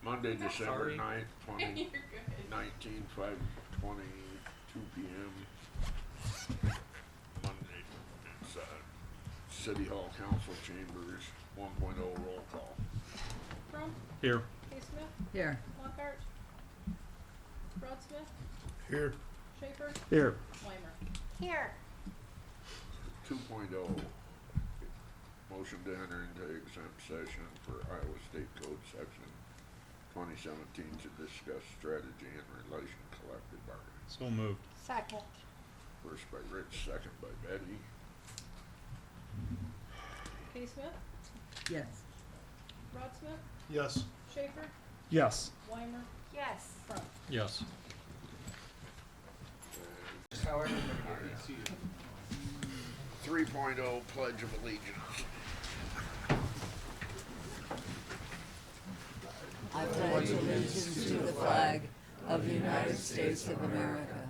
Monday, December Sorry. 9th, You're good. 2019, 5:22 p.m. Monday, it's City Hall Council Chambers 1.0 roll call. Crum, Here. K-Smith, Here. Lockhart, Broadsmith, Here. Schaefer, Here. Weimer. Here. 2.0, motion to enter into exempt session for Iowa State Code Section 2017 to discuss strategy in relation to collective bargaining. So moved. Second. First by Rich, second by Betty. K-Smith, Yes. Broadsmith, Yes. Schaefer, Yes. Weimer, Yes. Crum. Yes. How everybody 3.0 Pledge of Allegiance. I pledge allegiance to the flag of the United States of America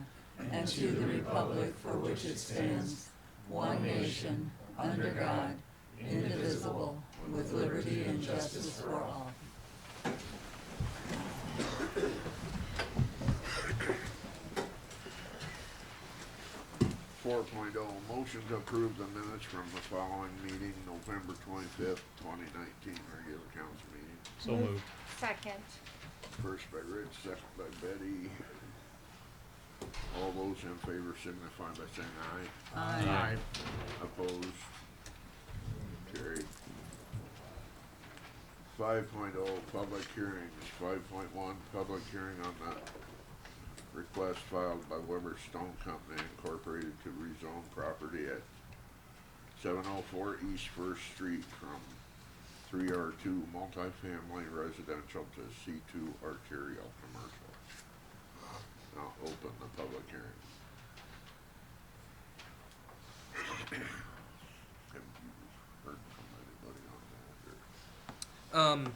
and to the republic for which it stands, one nation, under God, indivisible, with liberty and justice for all. 4.0 motion to approve the minutes from the following meeting, November 25th, 2019, regular council meeting. So moved. Second. First by Rich, second by Betty. All those in favor signify by saying aye. Aye. Opposed? Carried. 5.0 public hearings. 5.1 public hearing on the request filed by Weber Stone Company Incorporated to rezone property at 704 East First Street from 3R2 multifamily residential to C2 arterial commercial. Now open the public hearing. Have you heard from anybody on that?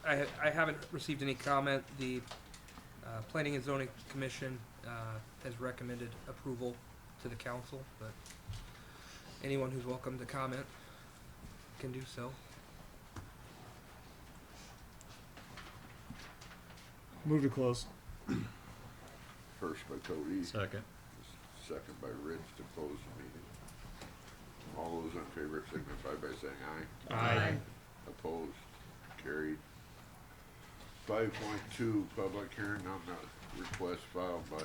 Or? I haven't received any comment. The Planning and Zoning Commission has recommended approval to the council, but anyone who's welcome to comment can do so. Move to close. First by Cody, Second. second by Rich to close the meeting. All those in favor signify by saying aye. Aye. Opposed? Carried. 5.2 public hearing on the request filed by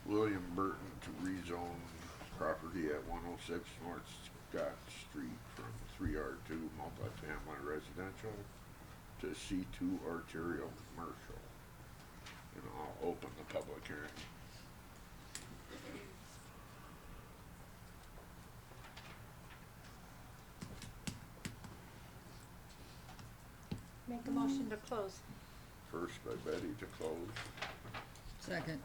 William Burton to rezone property at 106 North Scott Street from 3R2 multifamily residential to C2 arterial commercial. And I'll open the public hearing. Make a motion to close. First by Betty to close, Second.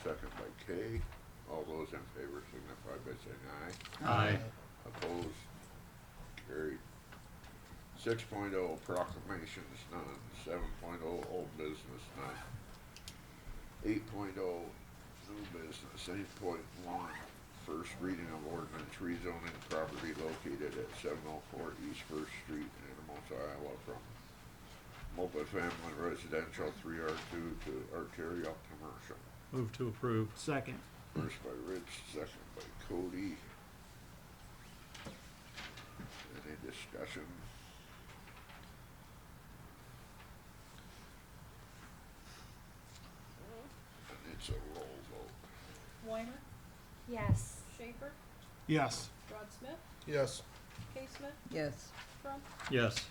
second by Kay. All those in favor signify by saying aye. Aye. Opposed? Carried. 6.0 proclamations, none. 7.0 old business, none. 8.0 new business. 8.1 first reading of ordinance rezoning property located at 704 East First Street in Anamosa, Iowa from multifamily residential 3R2 to arterial commercial. Move to approve. Second. First by Rich, second by Cody. Any discussion? And it's a roll vote. Weimer, Yes. Schaefer, Yes. Broadsmith, Yes. K-Smith, Yes. Crum. Yes.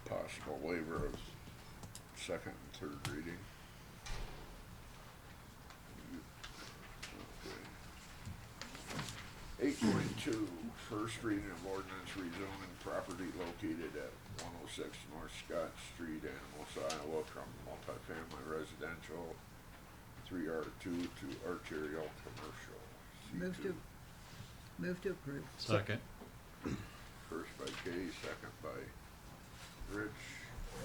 Possible waiver of second and third reading. Okay. 8.2, first reading of ordinance rezoning property located at 106 North Scott Street, Anamosa, Iowa from multifamily residential 3R2 to arterial commercial. Move C2. to, move to approve. Second. First by Kay, second by Rich.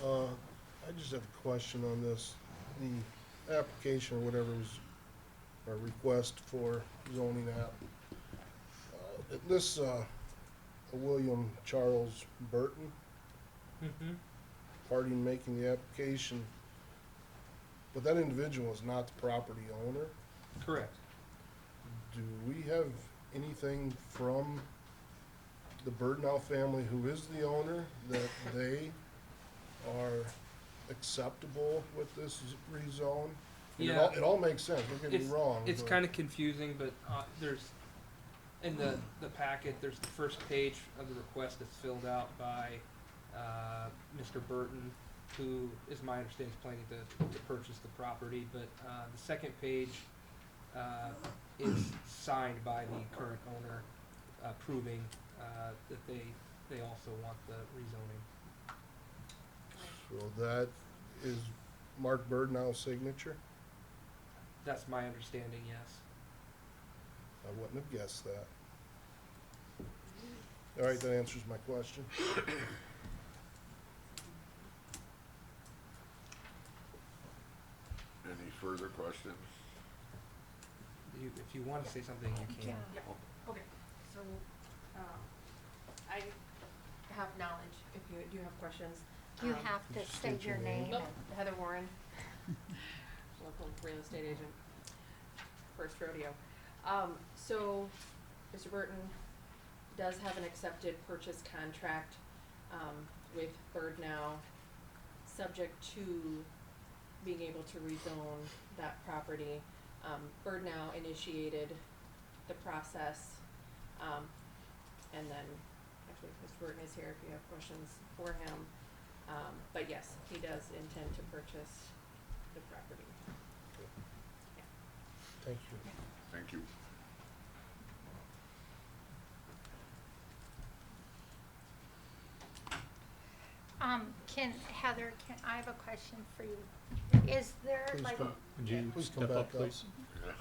I just have a question on this. The application or whatever is, or request for zoning app. This, a William Charles Burton, Mm-hmm. party in making the application, but that individual is not the property owner. Correct. Do we have anything from the Burdenau family, who is the owner, that they are acceptable with this rezone? And Yeah. It all makes sense, don't get me wrong. It's but- kind of confusing, but there's, in the packet, there's the first page of the request that's filled out by Mr. Burton, who is my understanding is planning to purchase the property, but the second page is signed by the current owner, proving that they also want the rezoning. So that is Mark Burdenau's signature? That's my understanding, yes. I wouldn't have guessed that. All right, that answers my question. Any further questions? If you want to say something, you can. Yeah. Okay, so, I have knowledge, if you do have questions. You Um, have to Just say state your your name. name. Nope, Heather Warren, local real estate agent, first rodeo. So, Mr. Burton does have an accepted purchase contract, with Bird subject to being able to rezone that property. Bird initiated the process, and then, actually, Mr. Burton is here if you have questions for him. But yes, he does intend to purchase the property. Thank you. Thank you. Heather, I have a question for you. Is there Please like, come, Would you please come step back up, please? Yeah.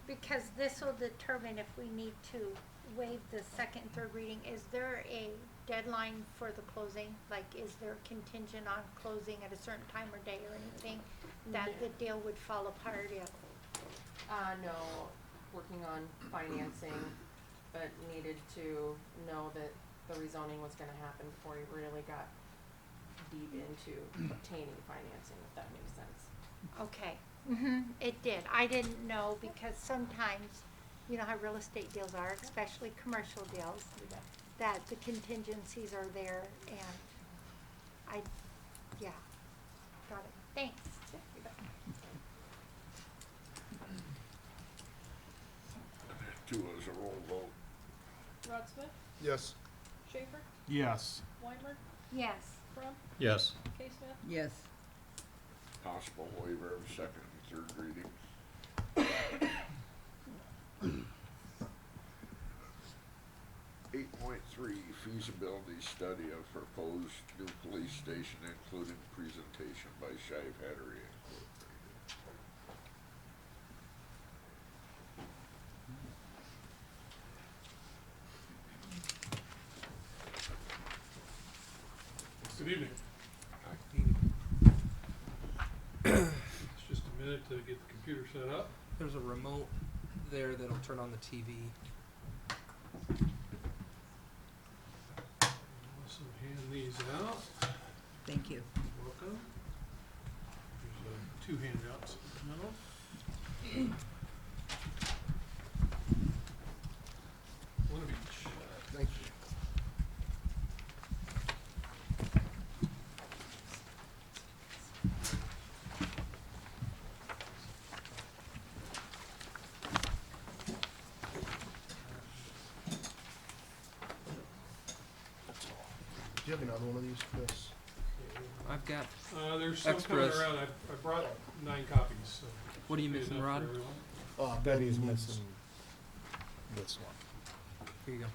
because this will determine if we need to waive the second and third reading, is there a deadline for the closing? Like, is there contingent on closing at a certain time or day or anything that the deal would fall apart if? No, working on financing, but needed to know that the rezoning was gonna happen before he really got deep into obtaining financing, if that makes sense. Okay, it did. I didn't know because sometimes, you know how real estate deals are, especially commercial deals, that the contingencies are there and yeah, got it. Thanks. Two is a roll vote. Rod Smith, yes, Schaefer, Yes. Weimer, Yes. Crump, Yes. K. Smith, Yes. Possible waiver of second and third reading. 8.3 feasibility study of proposed new police station, including presentation by Shive Hattery Incorporated. Good evening. It's just a minute to get the computer set up. There's a remote there that'll turn on the TV. Let's hand these out. Thank you. Welcome. There's two handouts in the middle. One of each. thank you. Do you have another one of these, Chris? I've got, There's some coming Extras. around. I brought 9 copies, so. what are you be missing, enough Rod? for everyone. Betty's missing this one. Here you go.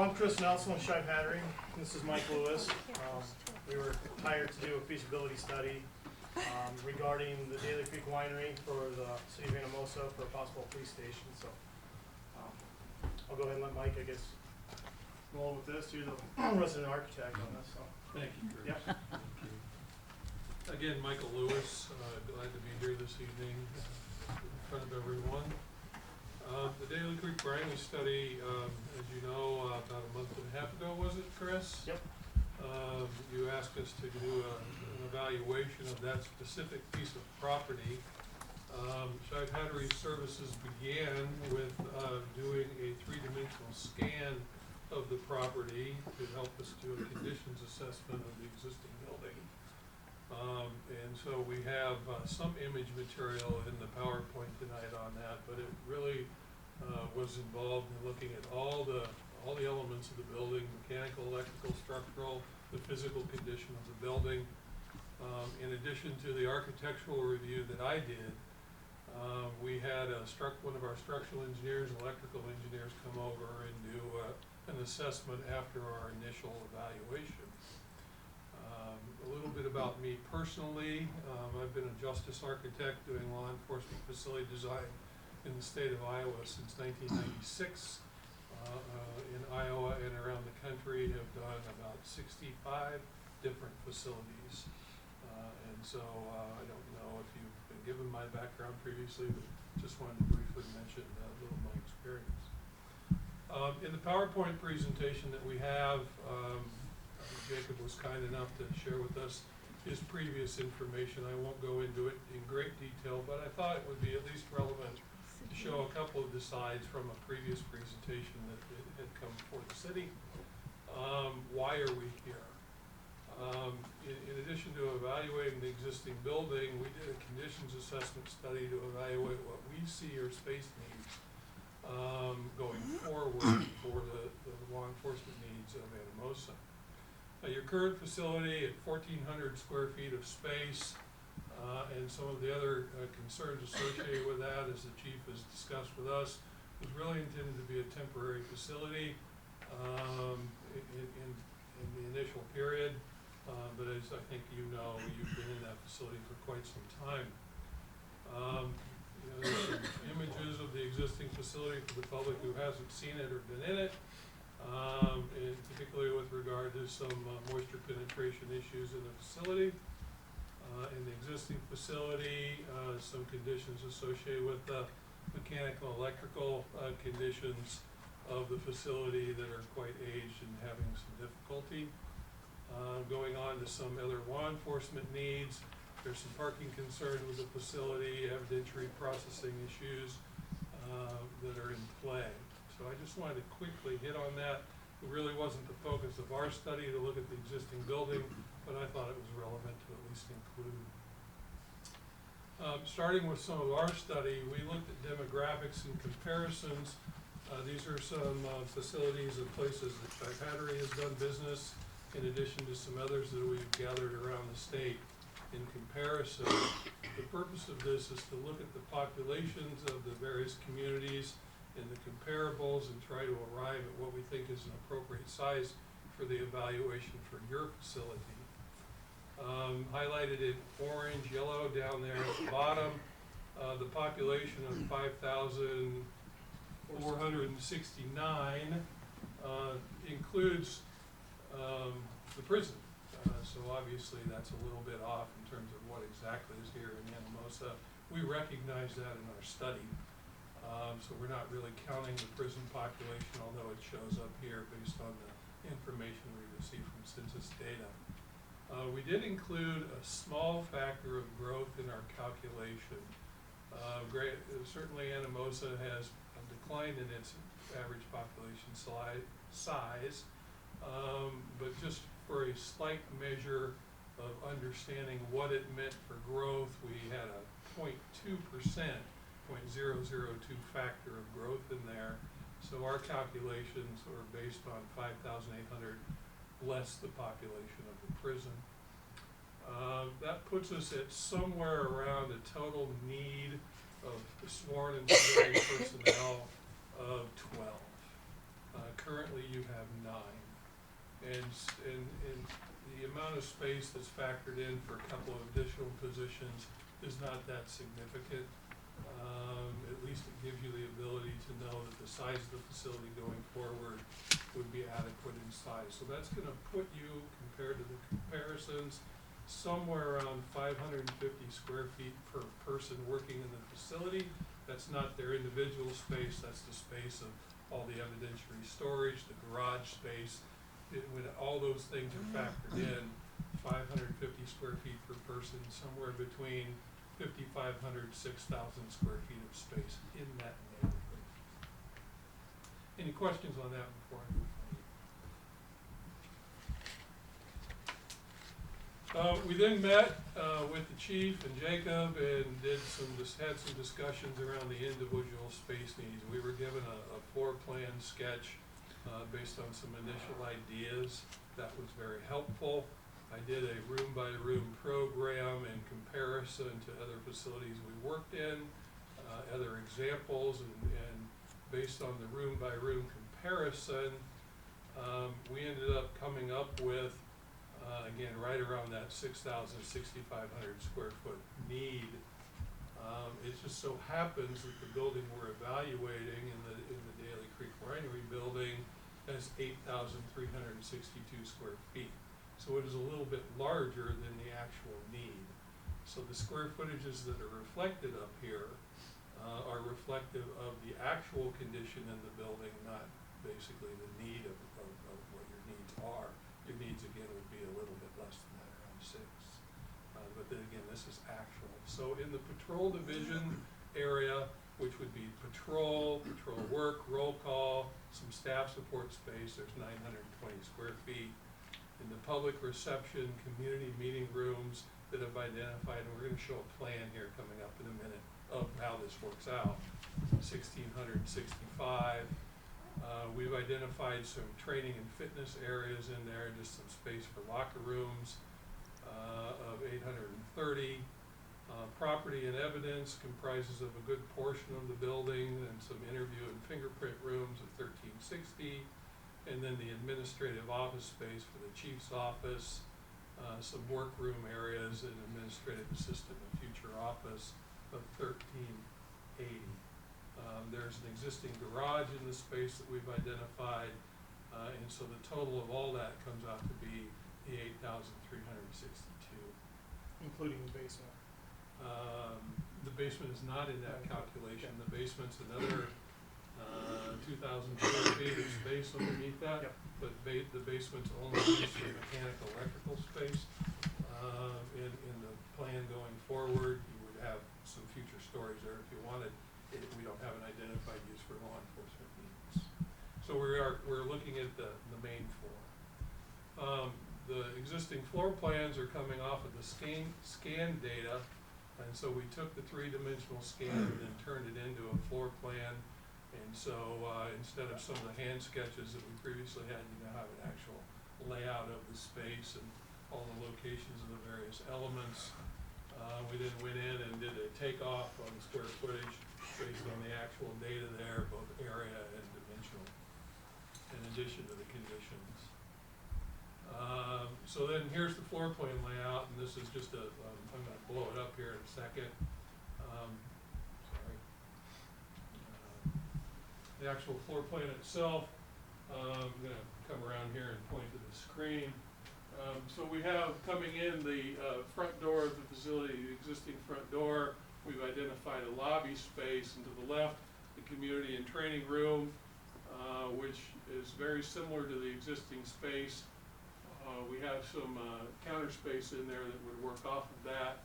I'm Chris Nelson with Shive Hattery. This is Mike Lewis. We were hired to do a feasibility study regarding the Daly Creek Winery for the city of Anamosa for a possible police station. So I'll go ahead and let Mike, I guess, roll with this. You're the resident architect on this. So. Thank you, Chris. Yep. Thank you. Again, Michael Lewis, glad to be here this evening in front of everyone. The Daly Creek Briny study, as you know, about a month and a half ago, was it, Chris? Yep. You asked us to do an evaluation of that specific piece of property. Shive Hattery Services began with doing a three-dimensional scan of the property to help us do a conditions assessment of the existing building. And so we have some image material in the PowerPoint tonight on that, but it really was involved in looking at all the elements of the building, mechanical, electrical, structural, the physical condition of the building. In addition to the architectural review that I did, we had one of our structural engineers and electrical engineers come over and do an assessment after our initial evaluation. A little bit about me personally. I've been a justice architect doing law enforcement facility design in the state of Iowa since 1996. In Iowa and around the country, have done about 65 different facilities. And so I don't know if you've been given my background previously, but just wanted to briefly mention a little of my experience. In the PowerPoint presentation that we have, Jacob was kind enough to share with us his previous information. I won't go into it in great detail, but I thought it would be at least relevant to show a couple of the sides from a previous presentation that had come before the city. Why are we here? In addition to evaluating the existing building, we did a conditions assessment study to evaluate what we see are space needs going forward for the law enforcement needs of Anamosa. Your current facility at 1,400 square feet of space, and some of the other concerns associated with that, as the chief has discussed with us, was really intended to be a temporary facility in the initial period. But as I think you know, you've been in that facility for quite some time. There's some images of the existing facility for the public who hasn't seen it or been in it. And particularly with regard to some moisture penetration issues in the facility. In the existing facility, some conditions associated with the mechanical, electrical conditions of the facility that are quite aged and having some difficulty. Going on to some other law enforcement needs, there's some parking concerns with the facility, evidentiary processing issues that are in play. So I just wanted to quickly hit on that. It really wasn't the focus of our study to look at the existing building, but I thought it was relevant to at least include. Starting with some of our study, we looked at demographics and comparisons. These are some facilities and places that Shive Hattery has done business, in addition to some others that we've gathered around the state in comparison. The purpose of this is to look at the populations of the various communities and the comparables and try to arrive at what we think is an appropriate size for the evaluation for your facility. Highlighted in orange, yellow down there at the bottom, the population of 5,469 includes the prison. So obviously that's a little bit off in terms of what exactly is here in Anamosa. We recognize that in our study. So we're not really counting the prison population, although it shows up here based on the information we received from census data. We did include a small factor of growth in our calculation. Certainly Anamosa has declined in its average population size, but just for a slight measure of understanding what it meant for growth, we had a 0.2%, 0.002 factor of growth in there. So our calculations were based on 5,800 less the population of the prison. That puts us at somewhere around a total need of sworn and civilian personnel of 12. Currently you have 9. And the amount of space that's factored in for a couple of additional positions is not that significant. At least it gives you the ability to know that the size of the facility going forward would be adequate in size. So that's going to put you, compared to the comparisons, somewhere around 550 square feet per person working in the facility, That's not their individual space, that's the space of all the evidentiary storage, the garage space. When all those things are factored in, 550 square feet per person, somewhere between 5,500, 6,000 square feet of space in that neighborhood. Any questions on that before I move on? We then met with the chief and Jacob and had some discussions around the individual space needs. We were given a floor plan sketch based on some initial ideas. That was very helpful. I did a room-by-room program in comparison to other facilities we worked in, other examples, and based on the room-by-room comparison, we ended up coming up with, again, right around that 6,000, 6,500 square foot need. It just so happens that the building we're evaluating in the Daly Creek Winery building has 8,362 square feet. So it is a little bit larger than the actual need. So the square footages that are reflected up here are reflective of the actual condition in the building, not basically the need of what your needs are. Your needs, again, would be a little bit less than that, around 6. But then again, this is actual. So in the patrol division area, which would be patrol work, roll call, some staff support space, there's 920 square feet. In the public reception, community meeting rooms that have identified, and we're gonna show a plan here coming up in a minute of how this works out, 1,665. We've identified some training and fitness areas in there, just some space for locker rooms of 830. Property and evidence comprises of a good portion of the building and some interview and fingerprint rooms of 1,360. And then the administrative office space for the chief's office, some workroom areas and administrative assistant and future office of 1,380. There's an existing garage in the space that we've identified, and so the total of all that comes out to be the 8,362. Including the basement. The basement is not in that calculation. The basement's another 2,000 square feet of space underneath that. Yep. But the basement's only used for mechanical, electrical space. In the plan going forward, you would have some future storage there if you wanted. We don't have an identified use for law enforcement needs. So we're looking at the main floor. The existing floor plans are coming off of the scan data, and so we took the 3-dimensional scan and then turned it into a floor plan. And so instead of some of the hand sketches that we previously had, you now have an actual layout of the space and all the locations of the various elements. We then went in and did a takeoff on the square footage based on the actual data there, both area and dimensional, in addition to the conditions. So then here's the floor plan layout, and this is just I'm gonna blow it up here in a second. Sorry. The actual floor plan itself, I'm gonna come around here and point to the screen. So we have coming in the front door of the facility, the existing front door. We've identified a lobby space, and to the left, the community and training room, which is very similar to the existing space. We have some counter space in there that would work off of that.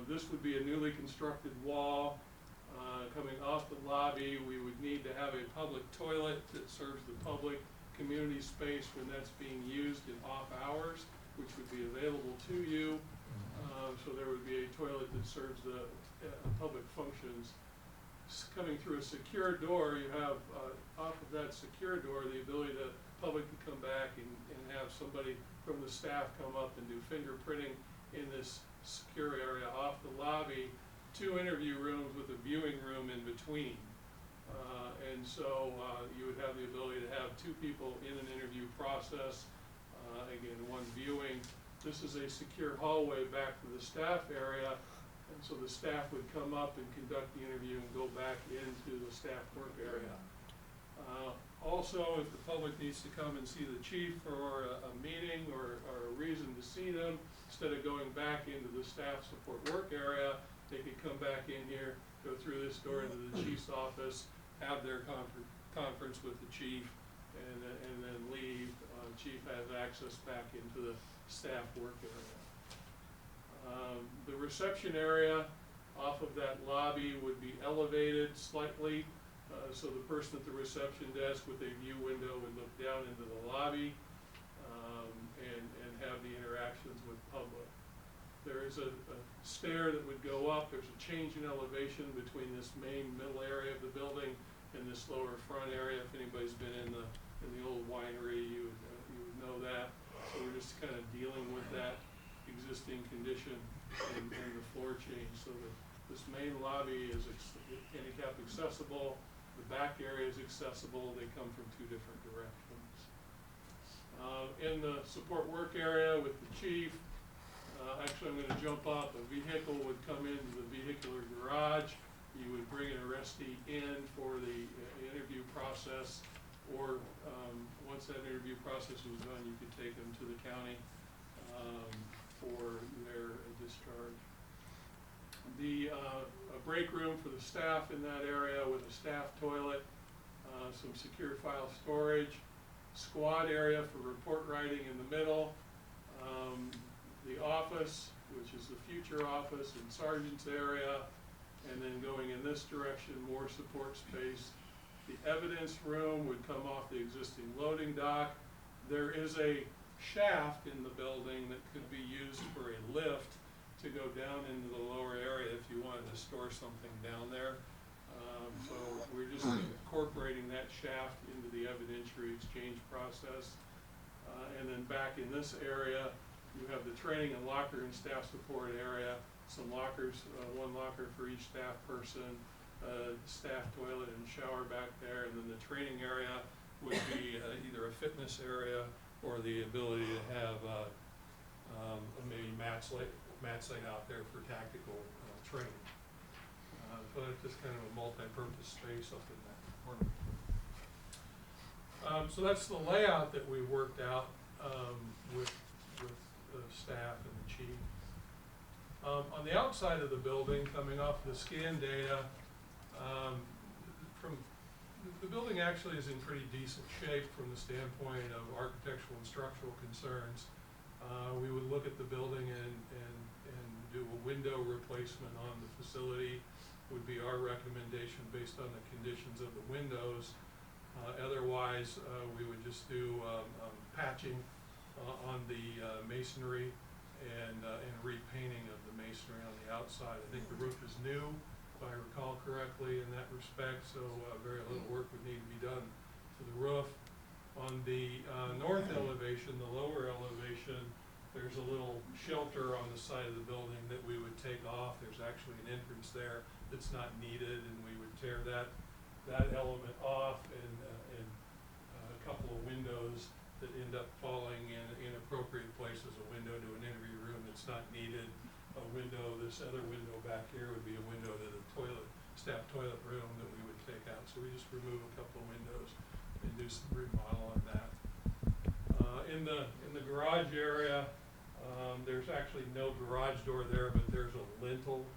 This would be a newly constructed wall. Coming off the lobby, we would need to have a public toilet that serves the public community space when that's being used in off hours, which would be available to you. So there would be a toilet that serves the public functions. Coming through a secure door, you have off of that secure door the ability to public to come back and have somebody from the staff come up and do fingerprinting in this secure area off the lobby. 2 interview rooms with a viewing room in between. And so you would have the ability to have 2 people in an interview process, again, 1 viewing. This is a secure hallway back to the staff area, and so the staff would come up and conduct the interview and go back into the staff work area. Also, if the public needs to come and see the chief for a meeting or a reason to see them, instead of going back into the staff support work area, they could come back in here. go through this door into the chief's office, have their conference with the chief, and then leave. Chief has access back into the staff work area. The reception area off of that lobby would be elevated slightly, so the person at the reception desk with a view window would look down into the lobby, and have the interactions with public. There is a stair that would go up. There's a change in elevation between this main middle area of the building and this lower front area. If anybody's been in the old winery, you would know that. So we're just kind of dealing with that existing condition and the floor change. So that this main lobby is handicap accessible. The back area is accessible. They come from two different directions. In the support work area with the chief, actually I'm going to jump up. A vehicle would come into the vehicular garage. You would bring an arrestee in for the interview process, or once that interview process was done, you could take them to the county for their discharge. A break room for the staff in that area with a staff toilet, some secure file storage, squad area for report writing in the middle, the office, which is the future office and sergeant's area, and then going in this direction, more support space. The evidence room would come off the existing loading dock. There is a shaft in the building that could be used for a lift to go down into the lower area if you wanted to store something down there. So we're just incorporating that shaft into the evidentiary exchange process. And then back in this area, you have the training and locker and staff support area, some lockers, one locker for each staff person, staff toilet and shower back there, and then the training area would be either a fitness area or the ability to have maybe mats laid out there for tactical training. So it's just kind of a multi-purpose space up in that corner. So that's the layout that we worked out with the staff and the chief. On the outside of the building, coming off the scan data, the building actually is in pretty decent shape from the standpoint of architectural and structural concerns. We would look at the building and do a window replacement on the facility, would be our recommendation based on the conditions of the windows. Otherwise, we would just do patching on the masonry and repainting of the masonry on the outside. I think the roof is new, if I recall correctly, in that respect, so very little work would need to be done to the roof. On the north elevation, the lower elevation, there's a little shelter on the side of the building that we would take off. There's actually an entrance there that's not needed, and we would tear that element off, and a couple of windows that end up falling in inappropriate places. A window to an interview room that's not needed. A window, this other window back here would be a window to the staff toilet room that we would take out. So we just remove a couple of windows and do some remodel on that. In the garage area, there's actually no garage door there, but there's a lintel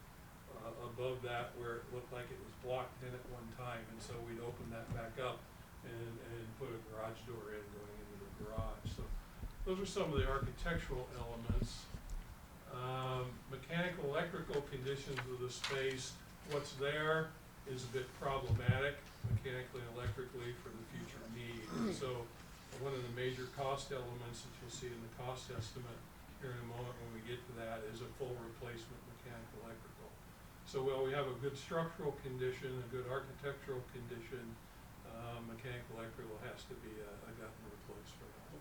above that where it looked like it was blocked in at one time, and so we'd open that back up and put a garage door in going into the garage. So those are some of the architectural elements. Mechanical, electrical conditions of the space, what's there is a bit problematic mechanically and electrically for the future need. So one of the major cost elements that you'll see in the cost estimate here in a moment when we get to that is a full replacement mechanical electrical. So while we have a good structural condition, a good architectural condition, mechanical electrical has to be gotten replaced for that.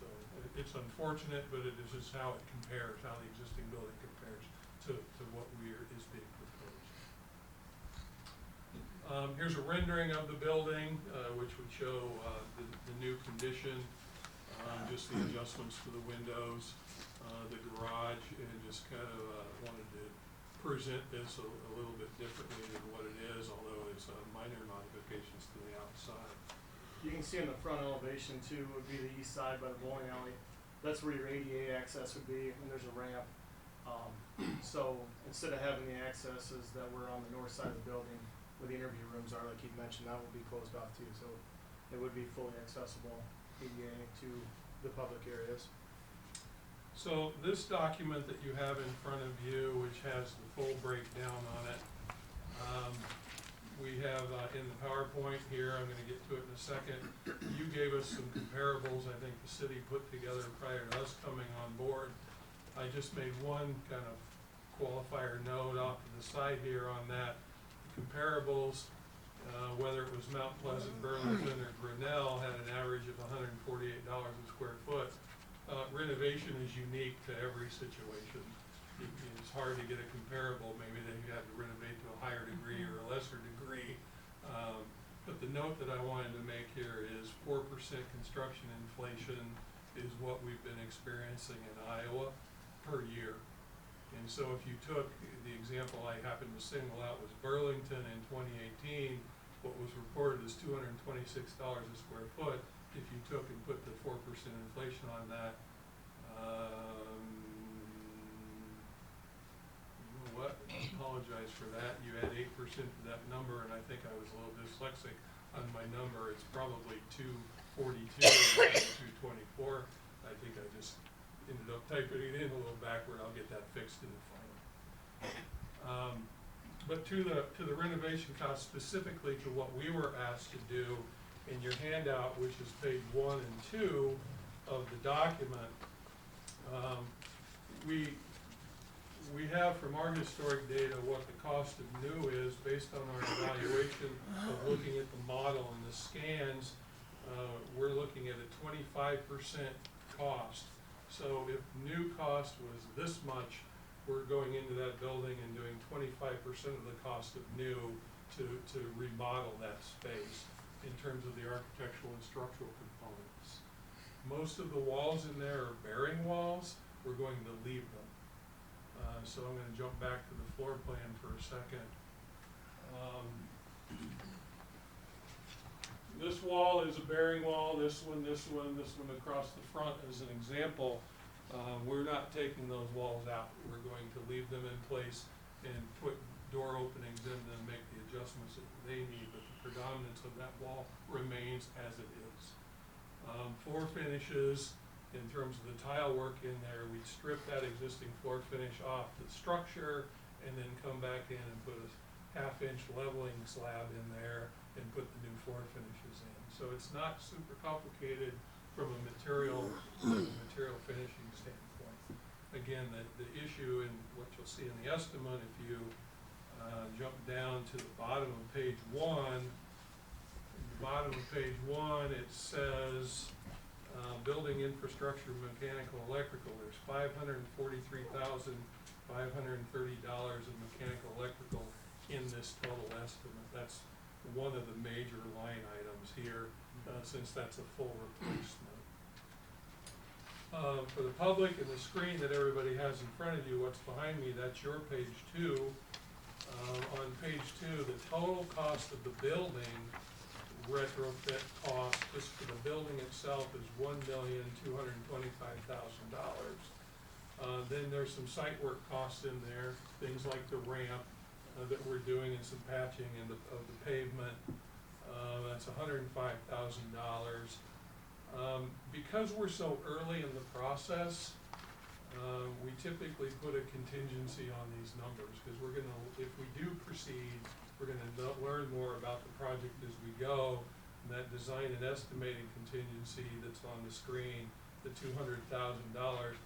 So it's unfortunate, but it is just how it compares, how the existing building compares to what is being proposed. Here's a rendering of the building, which would show the new condition, just the adjustments to the windows, the garage, and just kind of wanted to present this a little bit differently than what it is, although it's minor modifications to the outside. You can see in the front elevation too would be the east side by the bowling alley. That's where your ADA access would be, and there's a ramp. So instead of having the accesses that were on the north side of the building where the interview rooms are, like you mentioned, that will be closed off too. So it would be fully accessible ADA to the public areas. So this document that you have in front of you, which has the full breakdown on it, we have in the PowerPoint here, I'm gonna get to it in a second. You gave us some comparables I think the city put together prior to us coming on board. I just made one kind of qualifier note off to the side here on that. Comparables, whether it was Mount Pleasant, Burlington, or Grinnell, had an average of $148 a square foot. Renovation is unique to every situation. It's hard to get a comparable, maybe they had to renovate to a higher degree or a lesser degree. But the note that I wanted to make here is 4% construction inflation is what we've been experiencing in Iowa per year. And so if you took the example I happened to single out was Burlington in 2018, what was reported as $226 a square foot. If you took and put the 4% inflation on that, you know what? I apologize for that. You add 8% to that number, and I think I was a little dyslexic on my number. It's probably 242 instead of 224. I think I just ended up typing it in a little backward. I'll get that fixed in the final. But to the renovation cost, specifically to what we were asked to do in your handout, which is page 1 and 2 of the document, we have from our historic data what the cost of new is based on our evaluation of looking at the model and the scans. We're looking at a 25% cost. So if new cost was this much, we're going into that building and doing 25% of the cost of new to remodel that space in terms of the architectural and structural components. Most of the walls in there are bearing walls. We're going to leave them. So I'm going to jump back to the floor plan for a second. This wall is a bearing wall. This one across the front is an example. We're not taking those walls out. We're going to leave them in place and put door openings in them and make the adjustments that they need, but the predominance of that wall remains as it is. Floor finishes, in terms of the tile work in there, we'd strip that existing floor finish off the structure and then come back in and put a half-inch leveling slab in there and put the new floor finishes in. So it's not super complicated from a material finishing standpoint. Again, the issue in what you'll see in the estimate, if you jump down to the bottom of page 1, it says building infrastructure, mechanical, electrical. There's $543,530 of mechanical, electrical in this total estimate. That's one of the major line items here, since that's a full replacement. For the public and the screen that everybody has in front of you, what's behind me, that's your page 2. On page 2, the total cost of the building retrofit cost just for the building itself is $1,225,000. Then there's some site work costs in there, things like the ramp that we're doing and some patching of the pavement. That's $105,000. Because we're so early in the process, we typically put a contingency on these numbers because we're gonna, if we do proceed, we're gonna learn more about the project as we go. And that design and estimating contingency that's on the screen, the $200,000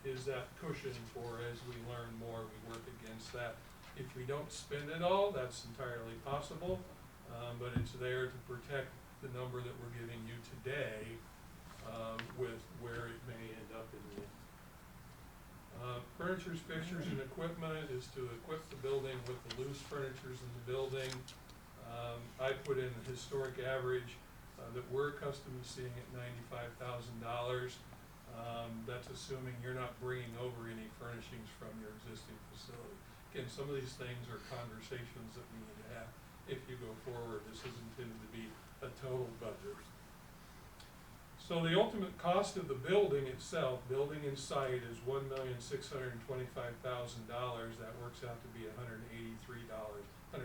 is that cushion for as we learn more, we work against that. If we don't spend it all, that's entirely possible, but it's there to protect the number that we're giving you today with where it may end up in the end. Furnitures, fixtures, and equipment is to equip the building with the loose furnitures in the building. I put in the historic average that we're accustomed to seeing at $95,000. That's assuming you're not bringing over any furnishings from your existing facility. Again, some of these things are conversations that we need to have if you go forward. This is intended to be a total budget. So the ultimate cost of the building itself, building and site, is $1,625,000. That works out to be $183, $182.97 a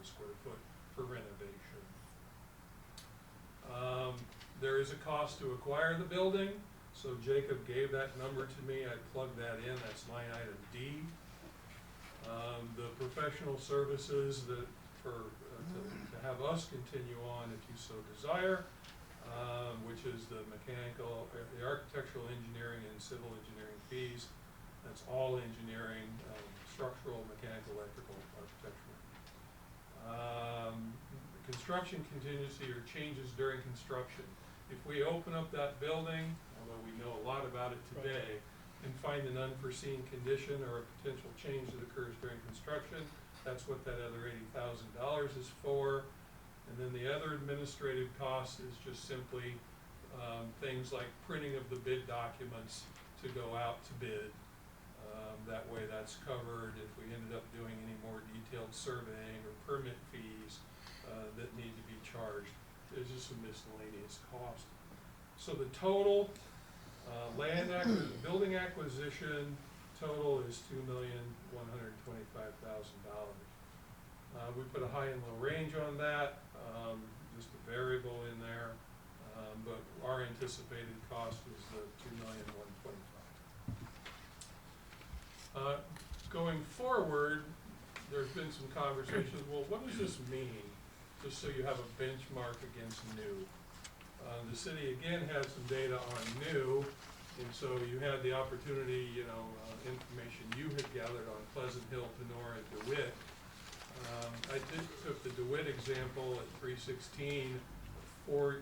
square foot for renovation. There is a cost to acquire the building, so Jacob gave that number to me. I plugged that in. That's line item D. The professional services that to have us continue on if you so desire, which is the mechanical, the architectural engineering and civil engineering fees. That's all engineering, structural, mechanical, electrical, architectural. Construction contingency or changes during construction. If we open up that building, although we know a lot about it today, and find an unforeseen condition or a potential change that occurs during construction, that's what that other $80,000 is for. And then the other administrative cost is just simply things like printing of the bid documents to go out to bid. That way that's covered. If we ended up doing any more detailed surveying or permit fees that need to be charged, there's just some miscellaneous cost. So the total building acquisition total is $2,125,000. We put a high and low range on that, just a variable in there, but our anticipated cost is the $2,125,000. Going forward, there's been some conversations, well, what does this mean? Just so you have a benchmark against new. The city again had some data on new, and so you had the opportunity, information you had gathered on Pleasant Hill, Panora, and DeWitt. I took the DeWitt example at 316, 4%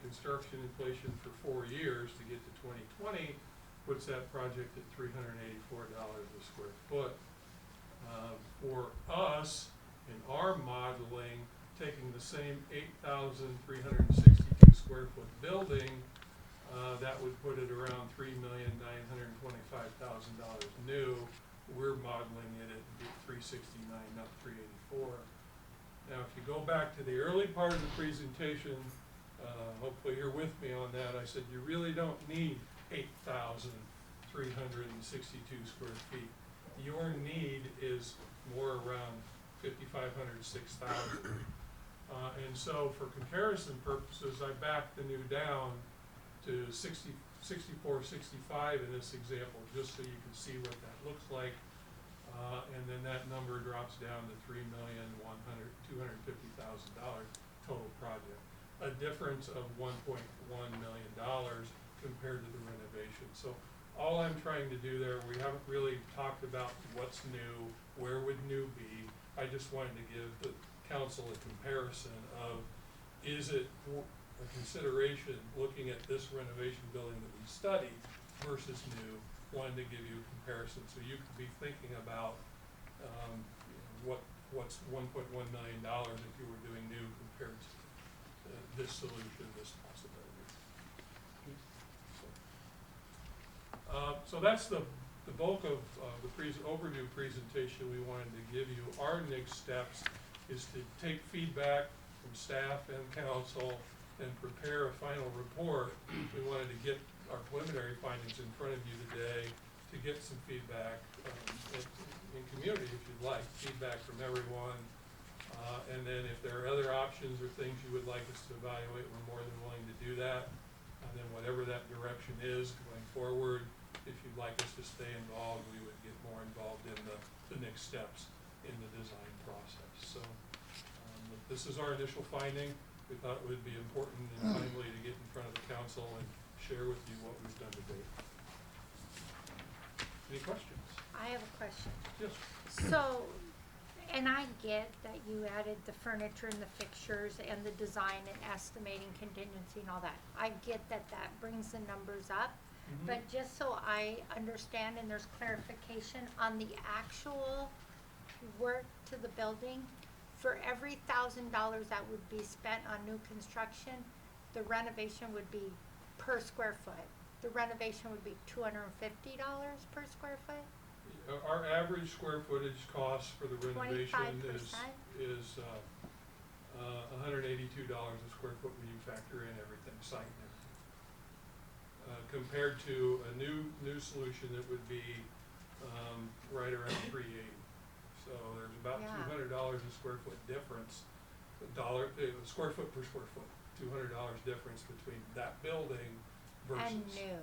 construction inflation for 4 years to get to 2020, puts that project at $384 a square foot. For us, in our modeling, taking the same 8,362 square foot building, that would put it around $3,925,000 new. We're modeling it at 369, not 384. Now, if you go back to the early part of the presentation, hopefully you're with me on that. I said you really don't need 8,362 square feet. Your need is more around 5,500, 6,000. And so for comparison purposes, I backed the new down to 64, 65 in this example, just so you can see what that looks like. And then that number drops down to $250,000 total project. A difference of $1.1 million compared to the renovation. So all I'm trying to do there, we haven't really talked about what's new, where would new be. I just wanted to give the council a comparison of, is it a consideration looking at this renovation building that we studied versus new. Wanted to give you a comparison so you could be thinking about what's $1.1 million if you were doing new compared to this solution, this possibility. So that's the bulk of the overview presentation we wanted to give you. Our next steps is to take feedback from staff and council and prepare a final report. We wanted to get our preliminary findings in front of you today to get some feedback in community, if you'd like, feedback from everyone. And then if there are other options or things you would like us to evaluate, we're more than willing to do that. And then whatever that direction is going forward, if you'd like us to stay involved, we would get more involved in the next steps in the design process. So this is our initial finding. We thought it would be important and timely to get in front of the council and share with you what we've done to date. Any questions? I have a question. Yes. So, and I get that you added the furniture and the fixtures and the design and estimating contingency and all that. I get that that brings the numbers up. Mm-hmm. But just so I understand and there's clarification on the actual work to the building, for every $1,000 that would be spent on new construction, the renovation would be per square foot. The renovation would be $250 per square foot? Our average square footage cost for the renovation 25%? is $182 a square foot when you factor in everything, site and everything. Compared to a new solution that would be, right around 380. So there's about Yeah. $200 a square foot difference, square foot per square foot, $200 difference between that building versus. And new.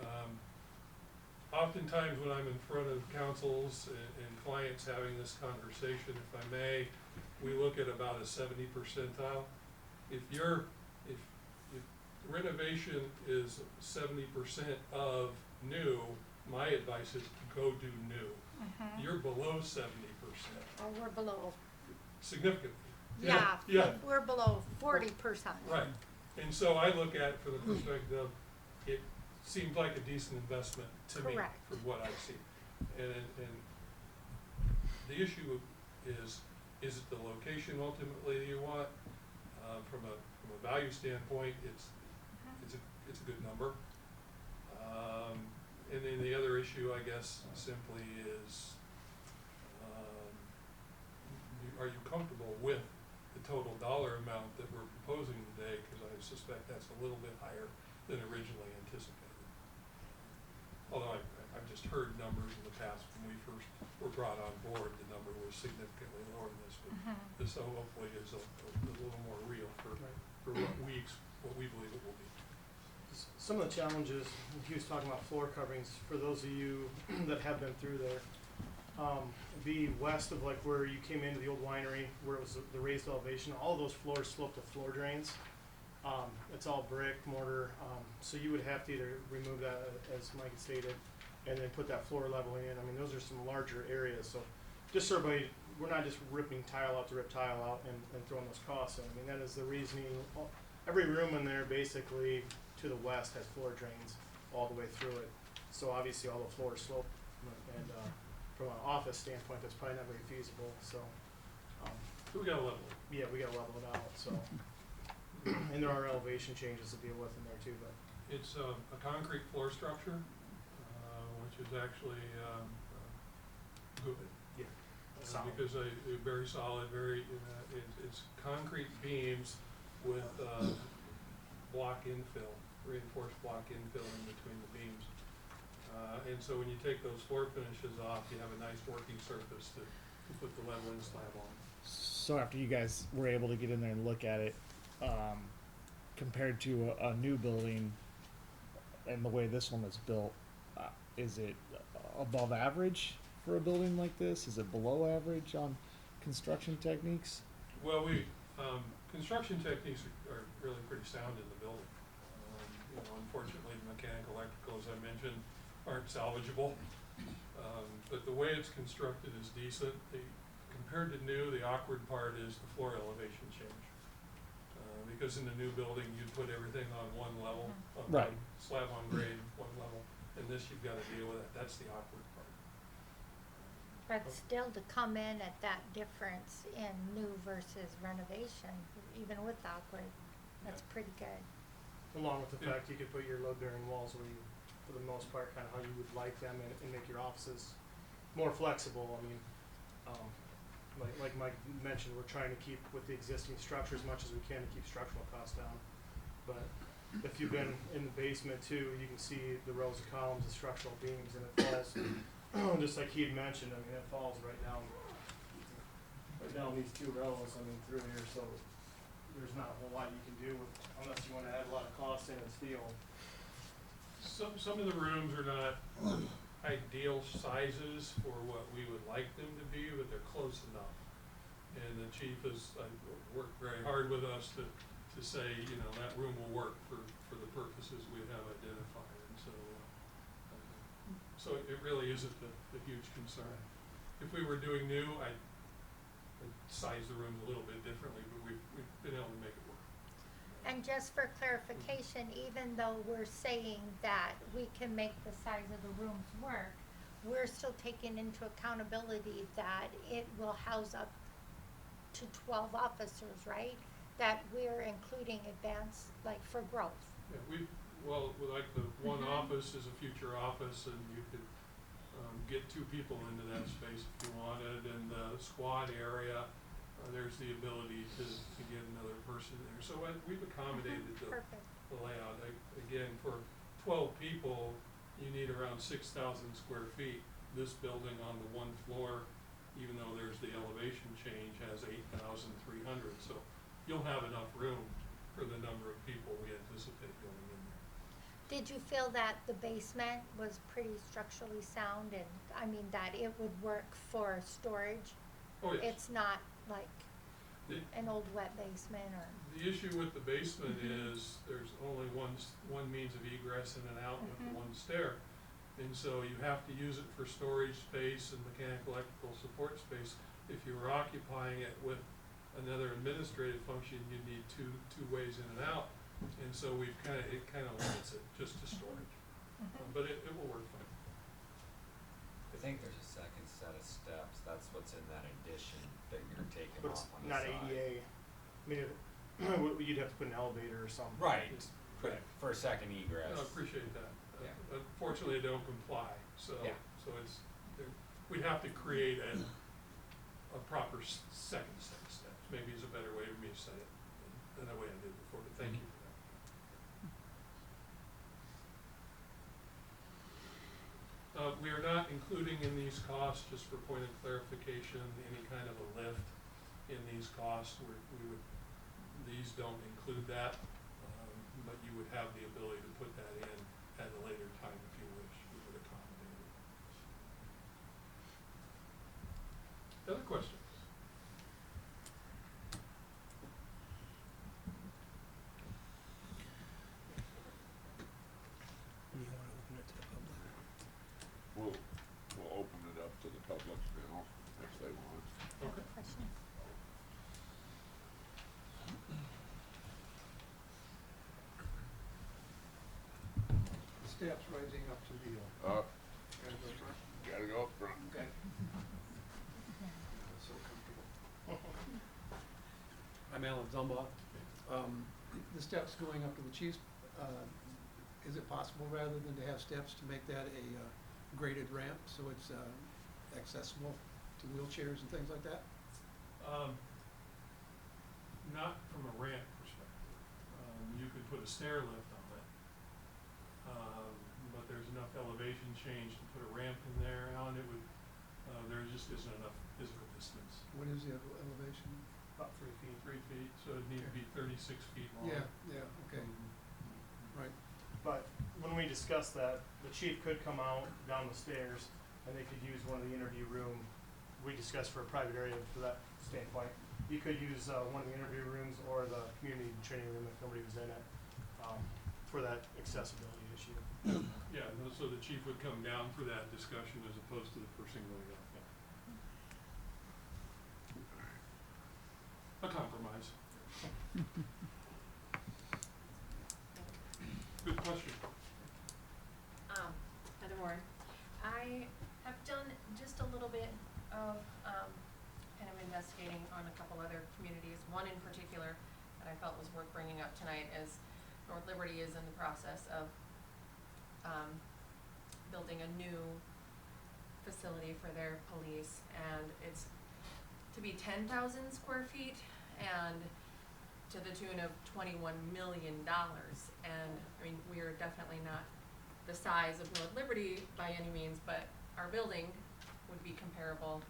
Yeah. Oftentimes when I'm in front of councils and clients having this conversation, if I may, we look at about a 70 percentile. If renovation is 70% of new, my advice is go do new. Mhm. You're below 70%, Oh, we're below, significantly. yeah, Yeah, we're below 40%. right. And so I look at it from the perspective of, it seems like a decent investment to me Correct. from what I see. And the issue is it the location ultimately that you want? From a value standpoint, it's a good number. And then the other issue, I guess, simply is, are you comfortable with the total dollar amount that we're proposing today? Because I suspect that's a little bit higher than originally anticipated. Although I've just heard numbers in the past when we first were brought on board, the number was significantly lower than this, but Mhm. this hopefully is a little more real for what we believe it will be. Some of the challenges, he was talking about floor coverings, for those of you that have been through there, be west of like where you came into the old winery, where it was the raised elevation, all of those floors slope to floor drains. It's all brick, mortar, so you would have to either remove that, as Mike had stated, and then put that floor leveling in. I mean, those are some larger areas, so just so everybody, we're not just ripping tile out to rip tile out and throwing those costs in. I mean, that is the reasoning. Every room in there basically to the west has floor drains all the way through it. So obviously all the floors slope, and from an office standpoint, that's probably not very feasible, so. So we got a level. Yeah, we gotta level it out, so. And there are elevation changes to deal with in there too, but. It's a concrete floor structure, which is actually good. Yeah. Solid. Because they're very solid, it's concrete beams with block infill, reinforced block infill in between the beams. And so when you take those floor finishes off, you have a nice working surface to put the leveling slab on. So after you guys were able to get in there and look at it, compared to a new building and the way this one is built, is it above average for a building like this? Is it below average on construction techniques? Well, construction techniques are really pretty sound in the building. Unfortunately, the mechanical, electrical, as I mentioned, aren't salvageable. But the way it's constructed is decent. Compared to new, the awkward part is the floor elevation change. Because in the new building, you'd put everything on one level, Right. Slab on grade, one level, and this you've got to deal with it. That's the awkward part. But still to come in at that difference in new versus renovation, even with the awkward, that's pretty good. Along with the Yeah. fact you could put your load-bearing walls where you, for the most part, kind of how you would like them, and make your offices more flexible. I mean, like Mike mentioned, we're trying to keep with the existing structure as much as we can to keep structural costs down. But if you've been in the basement too, you can see the rows of columns of structural beams, and it falls, just like he had mentioned, I mean, it falls right down these two rows, I mean, through here, so there's not a whole lot you can do with, unless you wanna add a lot of cost in and steel. Some of the rooms are not ideal sizes for what we would like them to be, but they're close enough. And the chief has worked very hard with us to say, that room will work for the purposes we have identified. And so it really isn't a huge concern. If we were doing new, I'd size the rooms a little bit differently, but we've been able to make it work. And just for clarification, even though we're saying that we can make the size of the rooms work, we're still taking into accountability that it will house up to 12 officers, right? That we're including advanced, like for growth. Yeah, like the one Mhm. office is a future office, and you could get 2 people into that space if you wanted, and the squad area there's the ability to get another person there. So we've accommodated Perfect. the layout. Again, for 12 people, you need around 6,000 square feet. This building on the one floor, even though there's the elevation change, has 8,300. So you'll have enough room for the number of people we anticipate going in there. Did you feel that the basement was pretty structurally sound and, I mean, that it would work for storage? Oh, yes. It's not like The- an old wet basement or? The issue with the basement is there's only one means of egress in and out with the one stair. And so you have to use it for storage space and mechanical electrical support space. If you were occupying it with another administrative function, you'd need two ways in and out. And so it kind of limits it just to storage. But it will work fine. I think there's a second set of steps, that's what's in that addition that you're taking But it's off on the not side. ADA. I mean, you'd have to put an elevator or something. Right, Correct. for a second egress. I appreciate that. Yeah. Unfortunately, they don't comply, so, Yeah. so we'd have to create a proper second set of steps, maybe is a better way for me to say it than the way I did before, but thank you for that. We are not including in these costs, just for point of clarification, any kind of a lift in these costs. These don't include that, but you would have the ability to put that in at a later time if you wish. We would accommodate it. Other questions? You wanna open it to the public? We'll open it up to the public now if they want. Okay. Question? Steps rising up to the, Up, kind of a front. gotta go up front. Okay. So comfortable. I'm Alan Zumba. The steps going up to the chief's, is it possible rather than to have steps to make that a graded ramp so it's accessible to wheelchairs and things like that? Not from a ramp perspective. You could put a stair lift on it. But there's enough elevation change to put a ramp in there, Alan, it would, there just isn't enough physical distance. What is the elevation? About 3 feet. 3 feet, so it'd need to be 36 feet long. Yeah, okay, right. But when we discussed that, the chief could come out down the stairs and they could use one of the interview room. We discussed for a private area for that standpoint. You could use one of the interview rooms or the community training room if nobody was in it, for that accessibility issue. Yeah, no, so the chief would come down for that discussion as opposed to the person going up, yeah. A compromise. Good question. Heather Warren. I have done just a little bit of, kind of investigating on a couple other communities. One in particular that I felt was worth bringing up tonight is North Liberty is in the process of, building a new facility for their police, and it's to be 10,000 square feet and to the tune of $21 million. And I mean, we are definitely not the size of North Liberty by any means, but our building would be comparable,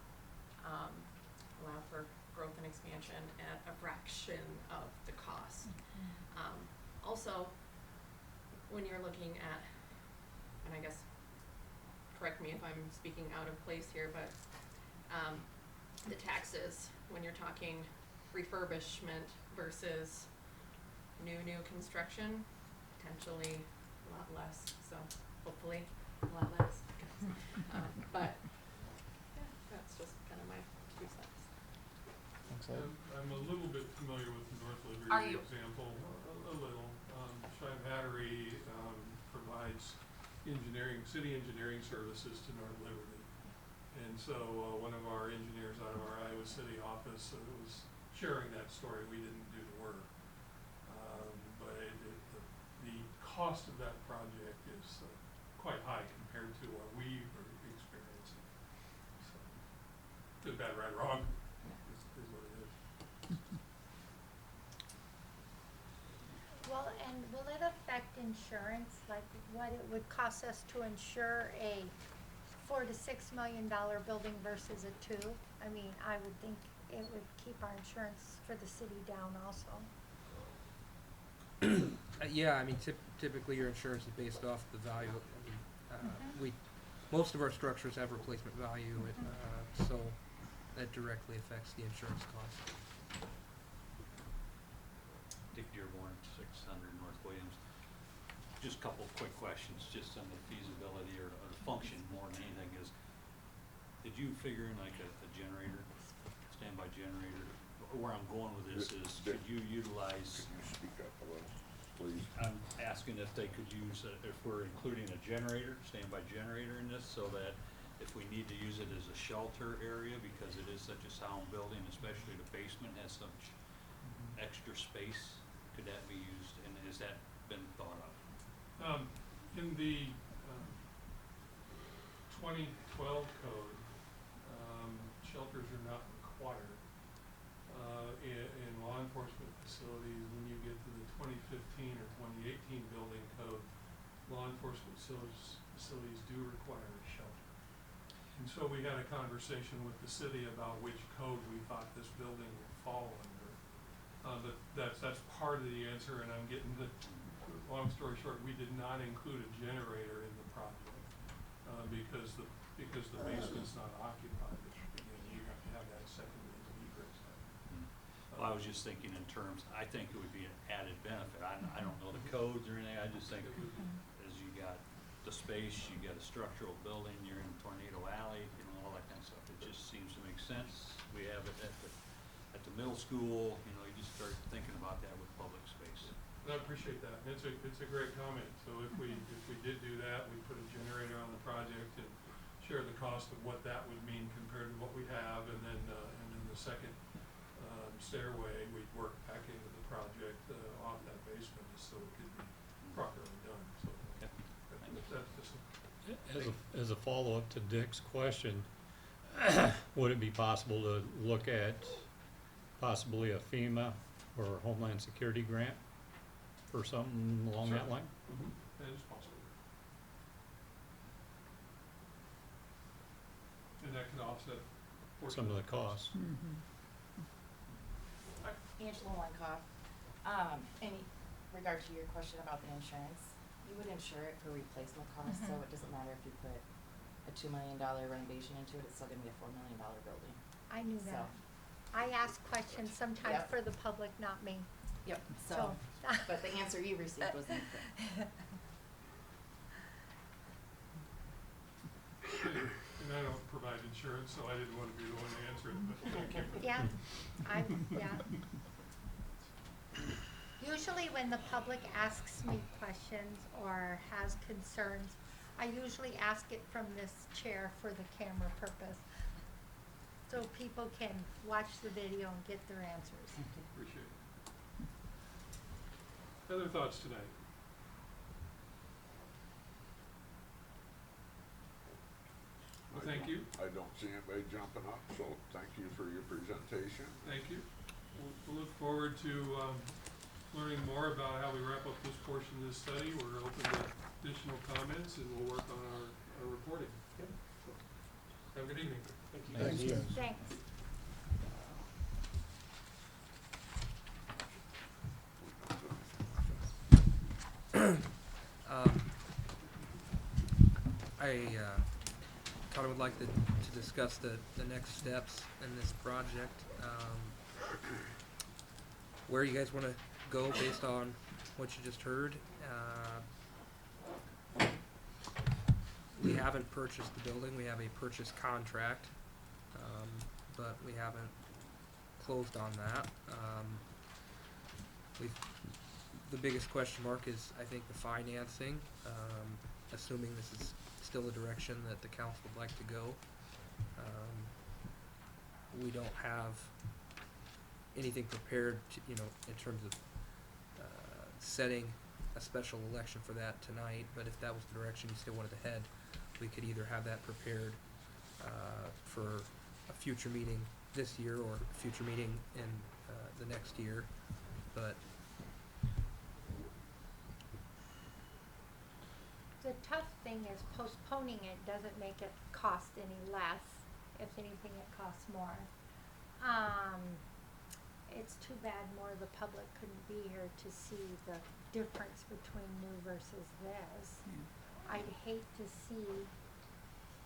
allow for growth and expansion at a fraction of the cost. Also, when you're looking at, and I guess, correct me if I'm speaking out of place here, but the taxes, when you're talking refurbishment versus new construction, potentially a lot less, so hopefully a lot less. But, yeah, that's just kind of my 2 cents. Thanks, Ed. I'm a little bit familiar with the North Are Liberty you? example, a little. Shive Hattery provides city engineering services to North Liberty. And so one of our engineers out of our Iowa City office was sharing that story. We didn't do the work. But the cost of that project is quite high compared to what we are experiencing. So, good, bad, right, wrong, is what it is. Well, and will it affect insurance, like what it would cost us to insure a $4 to $6 million building versus a 2? I mean, I would think it would keep our insurance for the city down also. Yeah, I mean, typically your insurance is based off the value. I mean, most of our structures have replacement value, so that directly affects the insurance cost. Dick Dearborn, 600 North Williams. Just a couple quick questions, just on the feasibility or the function more than anything is, did you figure in like a generator, standby generator? Where I'm going with this is, could you utilize, Could you speak up a little, please? I'm asking if they could use, if we're including a generator, standby generator in this, so that if we need to use it as a shelter area, because it is such a sound building, especially the basement has such extra space, could that be used, and has that been thought of? In the 2012 code, shelters are not required. In law enforcement facilities, when you get to the 2015 or 2018 building code, law enforcement facilities do require a shelter. And so we had a conversation with the city about which code we thought this building would fall under. But that's part of the answer, and I'm getting the, long story short, we did not include a generator in the project, because the basement's not occupied. Again, you have to have that second means of egress. Well, I was just thinking in terms, I think it would be an added benefit. I don't know the codes or anything, I just think as you got the space, you got a structural building, you're in Tornado Alley, you know, all that kind of stuff. It just seems to make sense. We have it at the middle school, you know, you just start thinking about that with public space. I appreciate that, and it's a great comment. So if we did do that, we put a generator on the project and share the cost of what that would mean compared to what we have, and then the second stairway, we'd work back into the project off that basement just so it could be properly done. So that's just As a follow-up to Dick's question, would it be possible to look at possibly a FEMA or Homeland Security grant for something along that line? that is possible. And that could offset Some of the costs. Angela Wenkoff. In regard to your question about the insurance, you would insure it for replacement costs, so it doesn't matter if you put a $2 million renovation into it, it's still gonna be a $4 million building. I knew So- that. I ask questions sometimes Yep. for the public, not me. Yep, so, but the answer you received was incorrect. And I don't provide insurance, so I didn't want to be the one to answer it, but thank you. Yeah, yeah. Usually when the public asks me questions or has concerns, I usually ask it from this chair for the camera purpose. So people can watch the video and get their answers. Appreciate it. Other thoughts tonight? Well, thank you. I don't see anybody jumping up, so thank you for your presentation. Thank you. We'll look forward to learning more about how we wrap up this portion of this study. We're open to additional comments, and we'll work on our reporting. So, have a good evening. Thank you. Thanks, guys. Thanks. I thought I would like to discuss the next steps in this project. Where you guys want to go based on what you just heard. We haven't purchased the building. We have a purchase contract, but we haven't closed on that. The biggest question mark is, I think, the financing. Assuming this is still a direction that the council would like to go. We don't have anything prepared to, in terms of setting a special election for that tonight, but if that was the direction you still wanted to head, we could either have that prepared for a future meeting this year or a future meeting in the next year. But The tough thing is postponing it doesn't make it cost any less. If anything, it costs more. It's too bad more of the public couldn't be here to see the difference between new versus this. I'd hate to see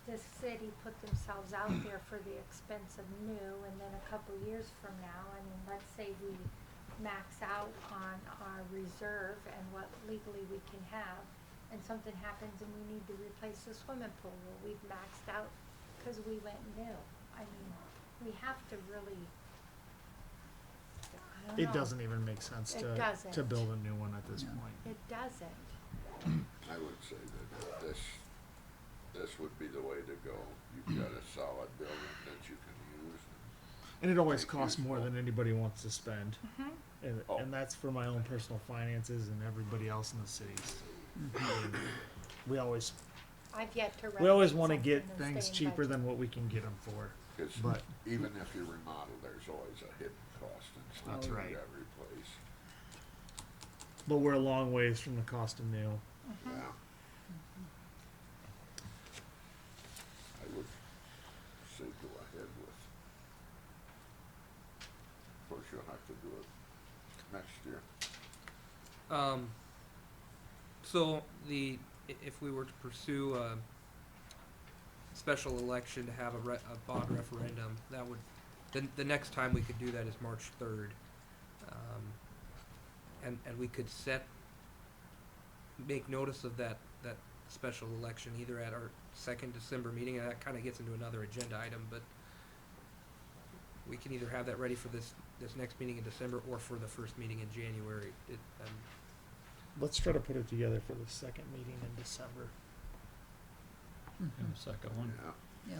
the city put themselves out there for the expense of new, and then a couple years from now, I mean, let's say we max out on our reserve and what legally we can have, and something happens and we need to replace the swimming pool, well, we've maxed out because we went new. I mean, we have to really, I don't know. It doesn't even make sense It to doesn't. build a new one at this No. point. It doesn't. I would say that this would be the way to go. You've got a solid building that you can use. And it always Make costs use more of. than anybody wants to spend. Mhm. And, Oh. and that's for my own personal finances and everybody else in the cities. Mm-hmm. We always I've yet to we always renovate want to something get and things stay in cheaper budget. than what we can get them for. Because But even if you remodel, there's always a hidden cost and stuff That's you right. gotta replace. but we're a long ways from the cost of new. Mhm. Yeah. I would say go ahead with. Of course, you'll have to do it next year. So if we were to pursue a special election to have a bond referendum, that would, the next time we could do that is March 3rd. And we could make notice of that special election either at our second December meeting, and that kinda gets into another agenda item, but we can either have that ready for this next meeting in December or for the first meeting in January. Let's try to put it together for the second meeting in December And the second one. Yeah.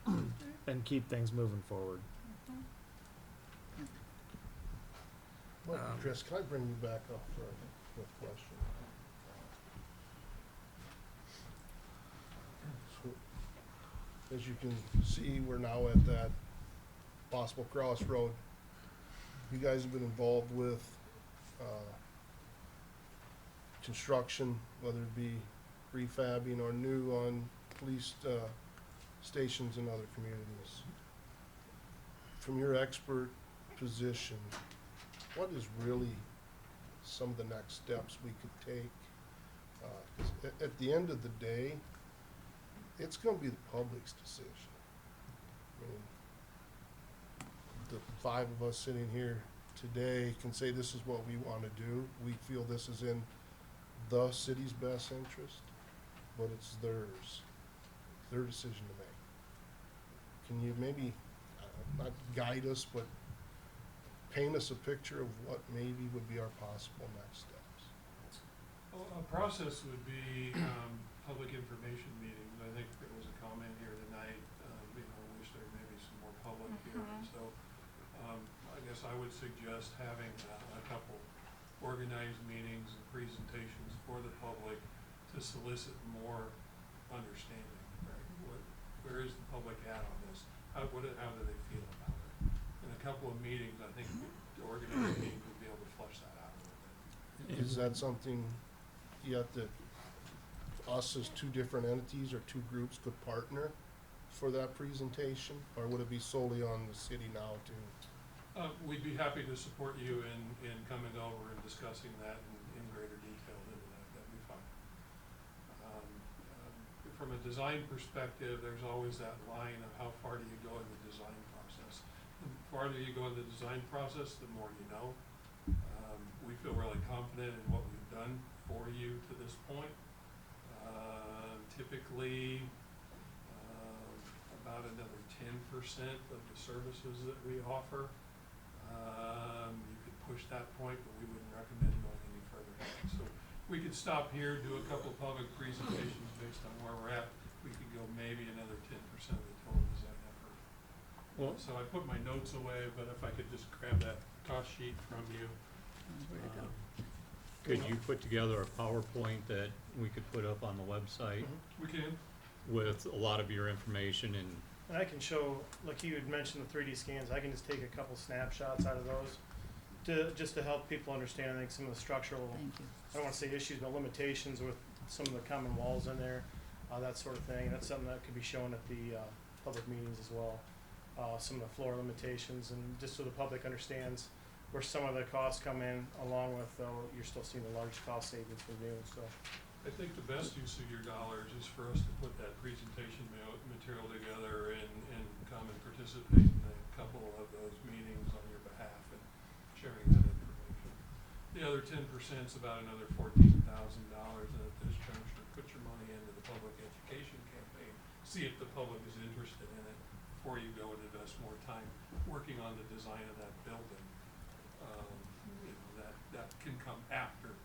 Yeah. and keep things moving forward. Mike, Chris, can I bring you back up for a question? So, as you can see, we're now at that possible crossroad. You guys have been involved with, construction, whether it be refabbing or new on police, stations in other communities. From your expert position, what is really some of the next steps we could take? 'Cause at the end of the day, it's gonna be the public's decision. I mean, the five of us sitting here today can say this is what we wanna do. We feel this is in the city's best interest, but it's theirs, their decision to make. Can you maybe, not guide us, but paint us a picture of what maybe would be our possible next steps? Well, a process would be, public information meetings. I think there was a comment here tonight, wish there may be some more public here. And so, I guess I would suggest having a couple organized meetings and presentations for the public to solicit more understanding, right? Where is the public at on this? How do they feel about it? In a couple of meetings, I think the organized meetings would be able to flush that out a little bit. Is that something yet that us as two different entities or two groups could partner for that presentation? Or would it be solely on the city now to? We'd be happy to support you in coming over and discussing that in greater detail. That'd be fine. From a design perspective, there's always that line of how far do you go in the design process. The farther you go in the design process, the more you know. We feel really confident in what we've done for you to this point. Typically, about another 10% of the services that we offer. You could push that point, but we wouldn't recommend going any further. So we could stop here, do a couple of public presentations based on where we're at. We could go maybe another 10% of the total design effort. Well, So I put my notes away, but if I could just grab that cost sheet from you. could you put together a PowerPoint that we could put up on the website We can. with a lot of your information and And I can show, like you had mentioned the 3D scans, I can just take a couple snapshots out of those just to help people understand, I think, some of the structural, Thank you. I don't wanna say issues, but limitations with some of the common walls in there, that sort of thing. That's something that could be shown at the public meetings as well. Some of the floor limitations, and just so the public understands where some of the costs come in, along with, you're still seeing the large cost savings from new, so. I think the best use of your dollars is for us to put that presentation material together and come and participate in a couple of those meetings on your behalf and sharing that information. The other 10%'s about another $14,000, and at this juncture, put your money into the public education campaign. See if the public is interested in it before you go and invest more time working on the design of that building. That can come after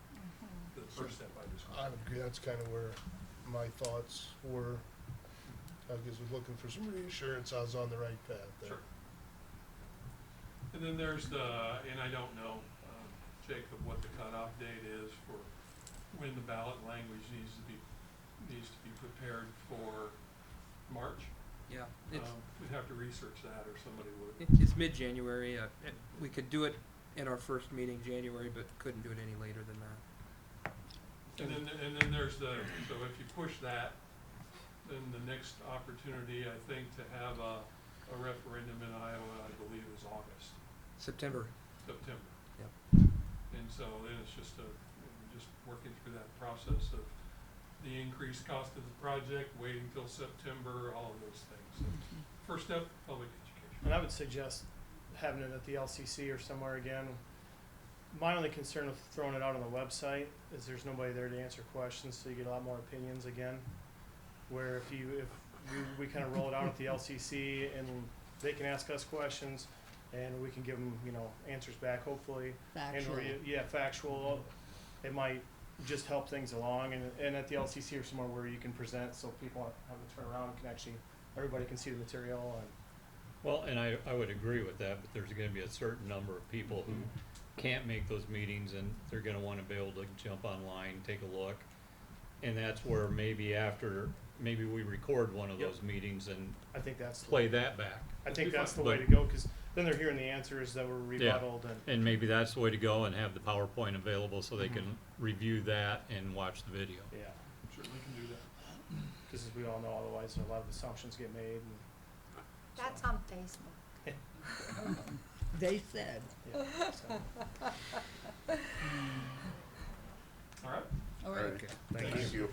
the first step I I described. would agree, that's kind of where my thoughts were. I guess was looking for some reassurance I was on the right path there. Sure. And then there's and I don't know, Jacob, what the cutoff date is for when the ballot language needs to be prepared for March. Yeah, We'd have to research that, or somebody would. it's mid-January. We could do it in our first meeting January, but couldn't do it any later than that. And then there's so if you push that, then the next opportunity, I think, to have a referendum in Iowa, I believe, is August, September. Yep. And so then it's just working through that process of the increased cost of the project, waiting till September, all of those things. So first step, public education. And I would suggest having it at the LCC or somewhere again. My only concern with throwing it out on the website is there's nobody there to answer questions, so you get a lot more opinions again. Where if we kind of roll it out at the LCC and they can ask us questions and we can give them, answers back, hopefully. Factual. And factual. It might just help things along, and at the LCC or somewhere where you can present, so people have to turn around and everybody can see the material. And Well, and I would agree with that, but there's gonna be a certain number of people who can't make those meetings, and they're gonna wanna be able to jump online, take a look. And that's where maybe we record one of Yep. those meetings and I think that's play that back. I think that's the But- way to go, because then they're hearing the answers that were rebutted, And maybe that's the way to go, and have the PowerPoint available so they Mhm. can review that and watch the video. yeah. Certainly can do that. Because as we all know, otherwise a lot of assumptions get made. And That's on Facebook. They said. yeah, so. All right. All right. Okay, Thank thank you.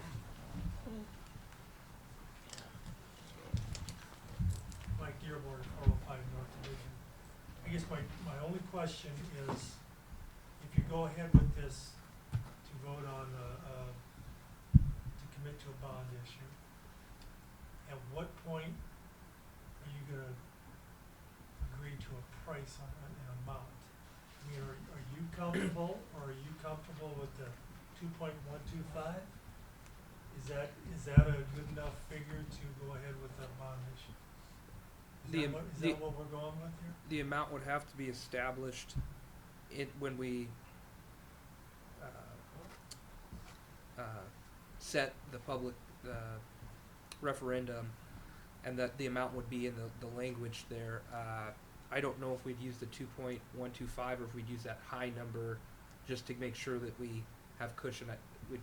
Mike Dearborn, 405 North Division. I guess my only question is, if you go ahead with this to vote on, to commit to a bond issue, at what point are you gonna agree to a price on an amount? I mean, are you comfortable, or are you comfortable with the 2.125? Is that a good enough figure to go ahead with that bond issue? Is that what we're going with here? The amount would have to be established when we set the public referendum, and that the amount would be in the language there. I don't know if we'd use the 2.125 or if we'd use that high number just to make sure that we have cushion. We'd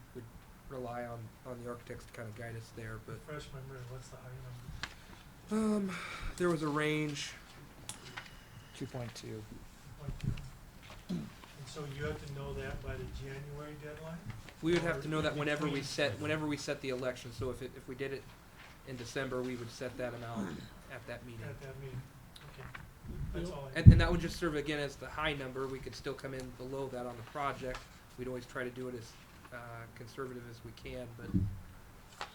rely on the architects to kind of guide us there, but Refresh my memory, what's the high number? there was a range. 2.2. And so you have to know that by the January deadline? We would have to know Or that whenever we between- set the election. So if we did it in December, we would set that amount at that meeting. At that meeting, okay. That's all I. And that would just serve again as the high number. We could still come in below that on the project. We'd always try to do it as conservative as we can, but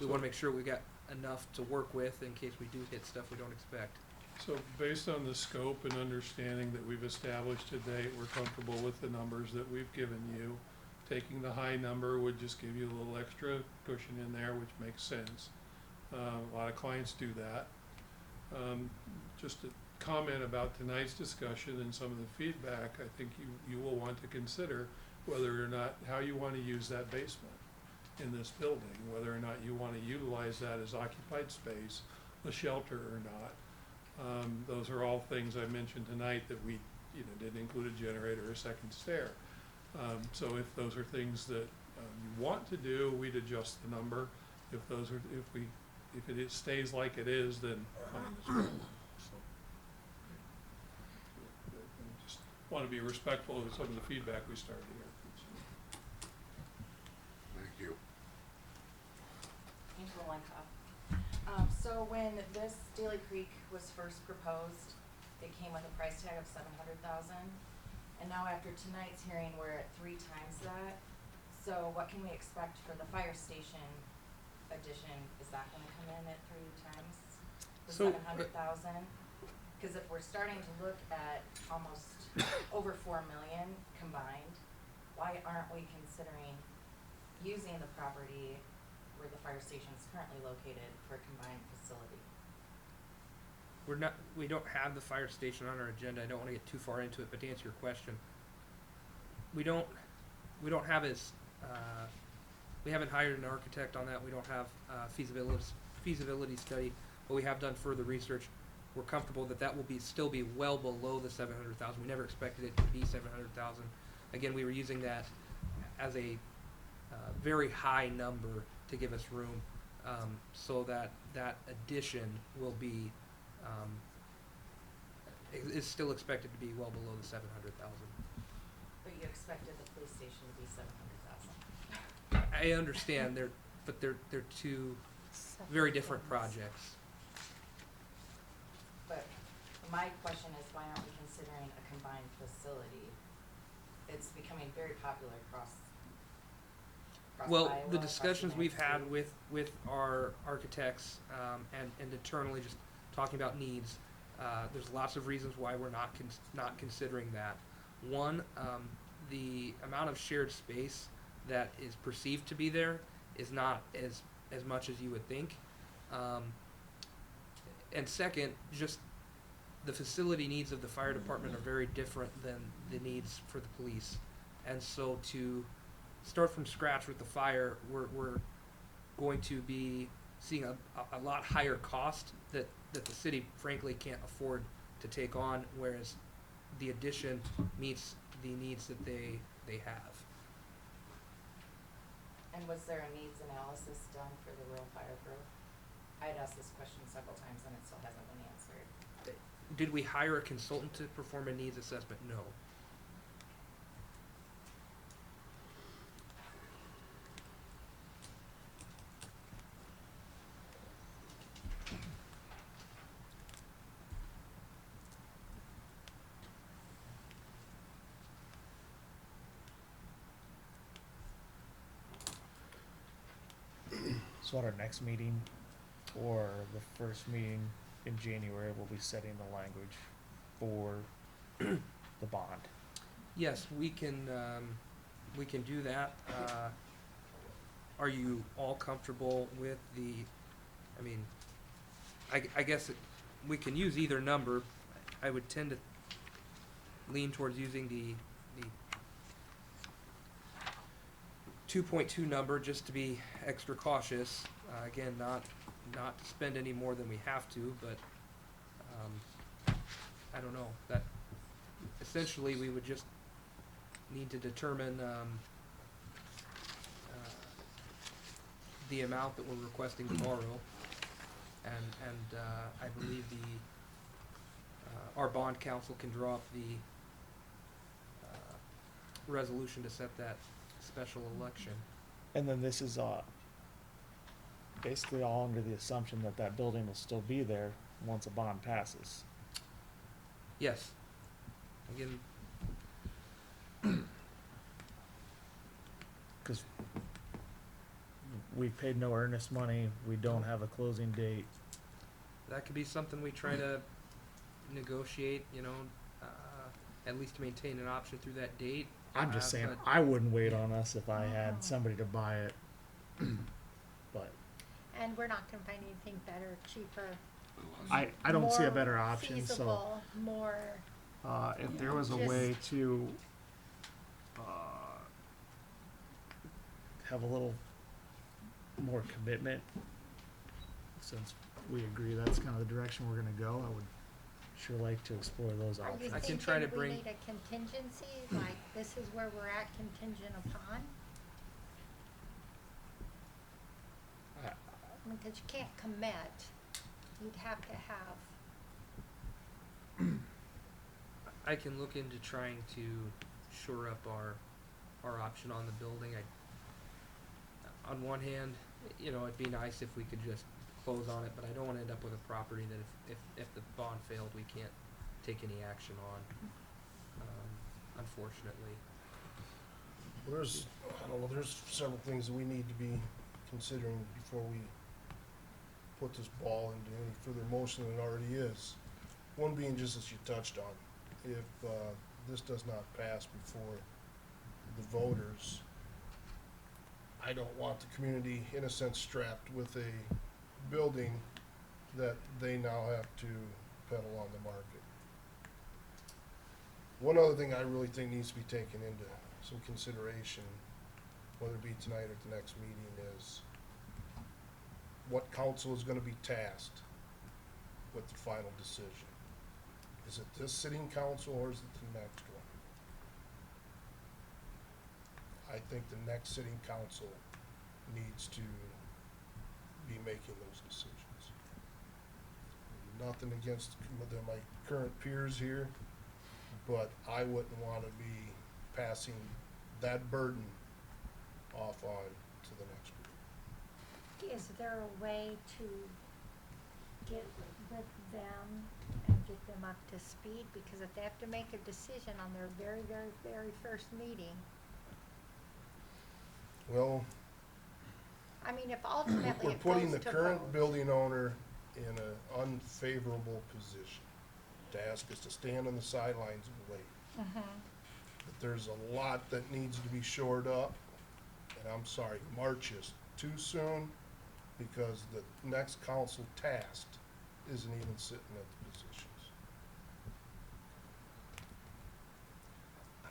we want to make sure we got enough to work with in case we do hit stuff we don't expect. So based on the scope and understanding that we've established to date, we're comfortable with the numbers that we've given you. Taking the high number would just give you a little extra cushion in there, which makes sense. A lot of clients do that. Just a comment about tonight's discussion and some of the feedback, I think you will want to consider whether or not, how you want to use that basement in this building, whether or not you want to utilize that as occupied space, a shelter or not. Those are all things I mentioned tonight that we, didn't include a generator or a second stair. So if those are things that you want to do, we'd adjust the number. If those are, if it stays like it is, then fine as well. So, just want to be respectful of some of the feedback we started to hear. Thank you. Angela Lenkoff. So when this Daly Creek was first proposed, it came with a price tag of $700,000. And now after tonight's hearing, we're at 3 times that. So what can we expect for the fire station addition? Is that gonna come in at 3 times the So, 700,000? Cause if we're starting to look at almost over 4 million combined, why aren't we considering using the property where the fire station is currently located for a combined facility? We don't have the fire station on our agenda. I don't wanna get too far into it, but to answer your question, we don't have we haven't hired an architect on that. We don't have feasibility study, but we have done further research. We're comfortable that will still be well below the 700,000. We never expected it to be 700,000. Again, we were using that as a very high number to give us room, so that addition will be is still expected to be well below the 700,000. But you expected the police station to be 700,000. I understand they're two very different projects. But my question is, why aren't we considering a combined facility? It's becoming very popular across Well, Iowa, the across discussions we've United had States. with our architects and internally just talking about needs, there's lots of reasons why we're not considering that. One, the amount of shared space that is perceived to be there is not as much as you would think. And second, just the facility needs of the fire department are very different than the needs for the police. And so to start from scratch with the fire, we're going to be seeing a lot higher cost that the city frankly can't afford to take on, whereas the addition meets the needs that they have. And was there a needs analysis done for the rural fire growth? I had asked this question several times and it still hasn't been answered. Did we hire a consultant to perform a needs assessment? No. So at our next meeting, or the first meeting in January, we'll be setting the language for the bond. Yes, we can do that. Are you all comfortable with I mean, I guess we can use either number. I would tend to lean towards using the 2.2 number just to be extra cautious. Again, not to spend any more than we have to, but I don't know. That essentially we would just need to determine the amount that we're requesting to borrow, and I believe our bond counsel can draw up the resolution to set that special election. And then this is basically all under the assumption that that building will still be there once a bond passes. Yes. Again, Because we've paid no earnest money, we don't have a closing date. that could be something we try to negotiate, at least to maintain an option through that date. I'm just saying, but- I wouldn't wait on us if I had somebody to buy it. But And we're not gonna find anything better, cheaper, I don't see a more better option, so feasible, more, if there was a Just- way to have a little more commitment, since we agree that's kind of the direction we're gonna go, I would sure like to explore those are you options. I can try to thinking we bring- need a contingency, like this is where we're at contingent upon? I mean, cause you can't commit, you'd have to have, I can look into trying to shore up our option on the building. On one hand, you know, it'd be nice if we could just close on it, but I don't wanna end up with a property that if the bond failed, we can't take any action on, unfortunately. Well, I don't know, there's several things that we need to be considering before we put this ball into any further motion than it already is. One being just as you touched on, if, this does not pass before the voters, I don't want the community, in a sense, strapped with a building that they now have to peddle on the market. One other thing I really think needs to be taken into some consideration, whether it be tonight or at the next meeting, is what council is gonna be tasked with the final decision. Is it this sitting council or is it the next one? I think the next sitting council needs to be making those decisions. Nothing against my current peers here, but I wouldn't wanna be passing that burden off on to the next group. is there a way to get with them and get them up to speed? Because if they have to make a decision on their very, very, very first meeting, Well, I mean, if ultimately we're it goes putting the to current vote. building owner in an unfavorable position to ask us to stand on the sidelines and wait. Mhm. But there's a lot that needs to be shored up, and I'm sorry, March is too soon, because the next council tasked isn't even sitting at the positions.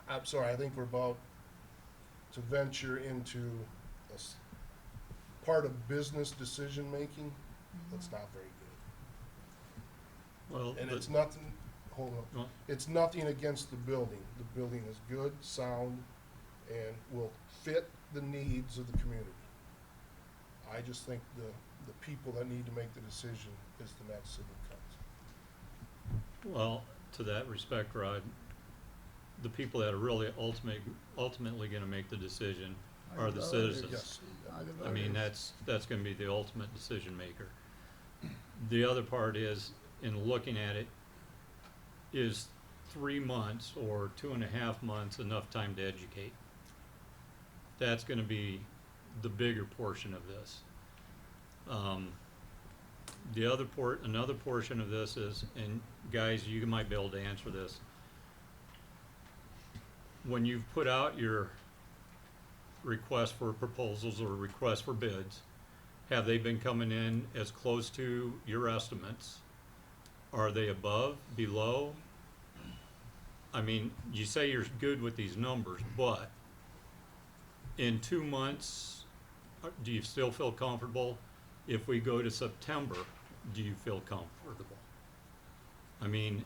I'm sorry, I think we're about to venture into a part of business decision-making that's not very good. Well, And but- it's nothing, hold on, Well, it's nothing against the building. The building is good, sound, and will fit the needs of the community. I just think the people that need to make the decision is the next city council. Well, to that respect, Rod, the people that are really ultimately gonna make the decision are the citizens. Yes. I mean, that's gonna be the ultimate decision maker. The other part is, in looking at it, is 3 months or 2.5 months enough time to educate? That's gonna be the bigger portion of this. Another portion of this is, and guys, you might be able to answer this. When you've put out your request for proposals or request for bids, have they been coming in as close to your estimates? Are they above, below? I mean, you say you're good with these numbers, but in 2 months, do you still feel comfortable? If we go to September, do you feel comfortable? I mean,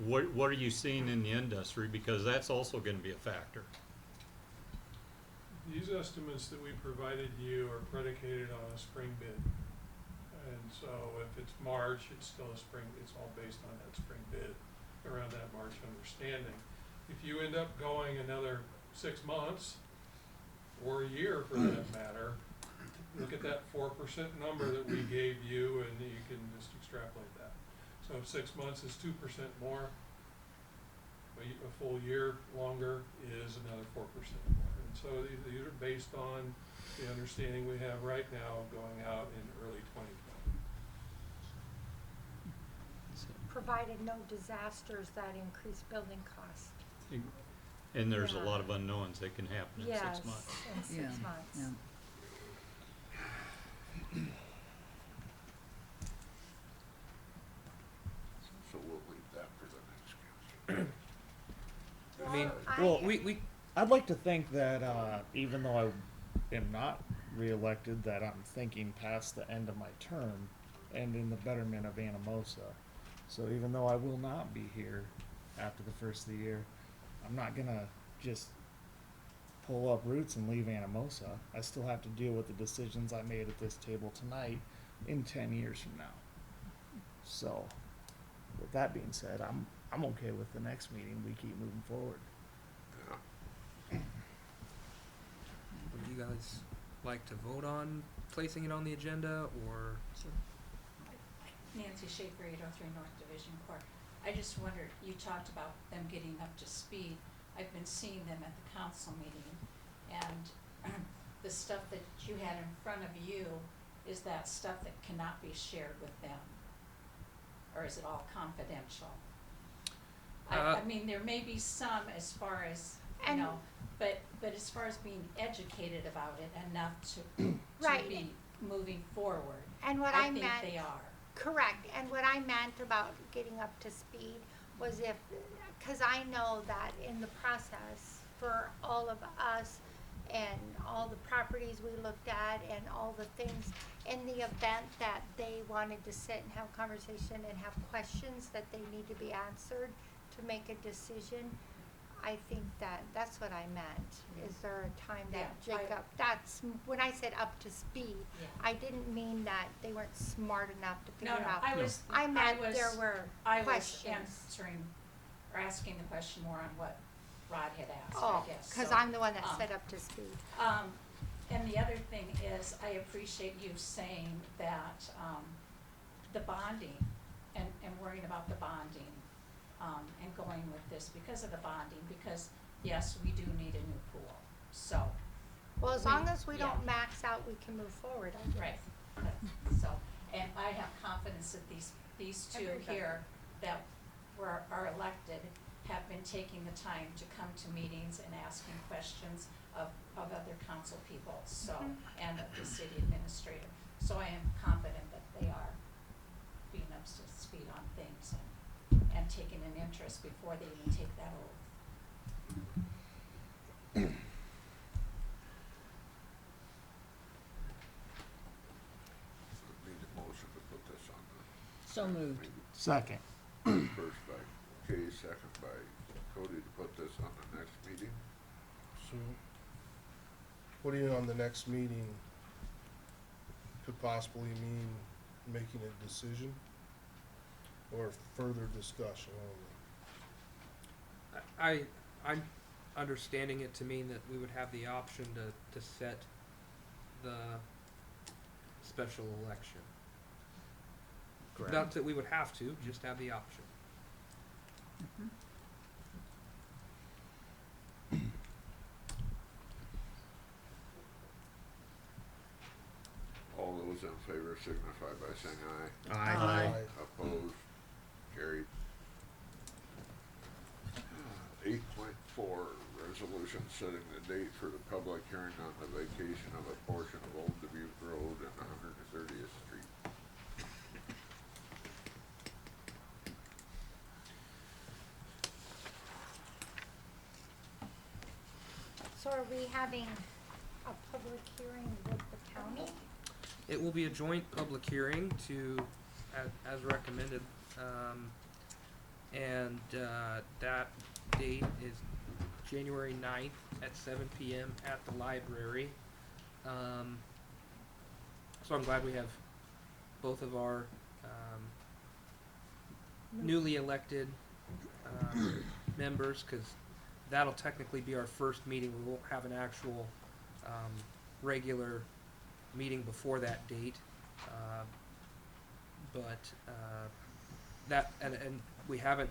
what are you seeing in the industry? Because that's also gonna be a factor. These estimates that we provided you are predicated on a spring bid. And so if it's March, it's still a spring, it's all based on that spring bid, around that March understanding. If you end up going another 6 months, or a year for that matter, look at that 4% number that we gave you and you can just extrapolate that. So if 6 months is 2% more, a full year longer is another 4% more. And so these are based on the understanding we have right now going out in early 2020. Provided no disasters that increase building costs. And there's a Yeah. lot of unknowns that can happen in 6 months. Yes, in Yeah, 6 months. yeah. So we'll leave that for the next council. I mean, Well, I- we I'd like to think that even though I am not reelected, that I'm thinking past the end of my term and in the betterment of Anamosa. So even though I will not be here after the first of the year, I'm not gonna just pull up roots and leave Anamosa. I still have to deal with the decisions I made at this table tonight in 10 years from now. So, with that being said, I'm okay with the next meeting. We keep moving forward. Yeah. Would you guys like to vote on placing it on the agenda, or? Nancy Schaefer, 803 North Division Court. I just wondered, you talked about them getting up to speed. I've been seeing them at the council meeting, and the stuff that you had in front of you, is that stuff that cannot be shared with them? Or is it all confidential? I mean, there may be some as far as, you And- know, but as far as being educated about it enough to Right. be moving forward, And what I I think meant, they are. correct, and what I meant about getting up to speed was if, cause I know that in the process for all of us and all the properties we looked at and all the things, in the event that they wanted to sit and have a conversation and have questions that they need to be answered to make a decision, I think that's what I meant. Is there a time that Yeah, Jacob, when I said up to speed, Yeah. I didn't mean that they weren't smart enough to figure No, it no, out. I meant was, there were I was questions. answering, or asking the question more on what Rod had asked, I Oh, guess. cause So, I'm the one that um, said up to speed. And the other thing is, I appreciate you saying that, the bonding, and worrying about the bonding, and going with this because of the bonding, because, yes, we do need a new pool, so. Well, as long as we yeah. don't max out, we can move forward, I guess. Right, so, and I have confidence that these two Everybody. here that are elected have been taking the time to come to meetings and asking questions of other council people, so, and of the city administrator. So I am confident that they are being up to speed on things and taking an interest before they even take that oath. Need a motion to put this on the. So moved. Second. First by Kay, second by Cody to put this on the next meeting. So, putting it on the next meeting could possibly mean making a decision or further discussion only. I'm understanding it to mean that we would have the option to set the special election. Not that we would have to, just have the option. All those in favor signify by saying aye. Aye. Opposed, carried. 8.4, resolution setting the date for the public hearing on the vacation of a portion of Old Dubuque Road and 130th Street. So are we having a public hearing with the county? It will be a joint public hearing to, as recommended, and that date is January 9th at 7 p.m. at the library. So I'm glad we have both of our newly elected members, because that'll technically be our first meeting. We won't have an actual regular meeting before that date, but that and we haven't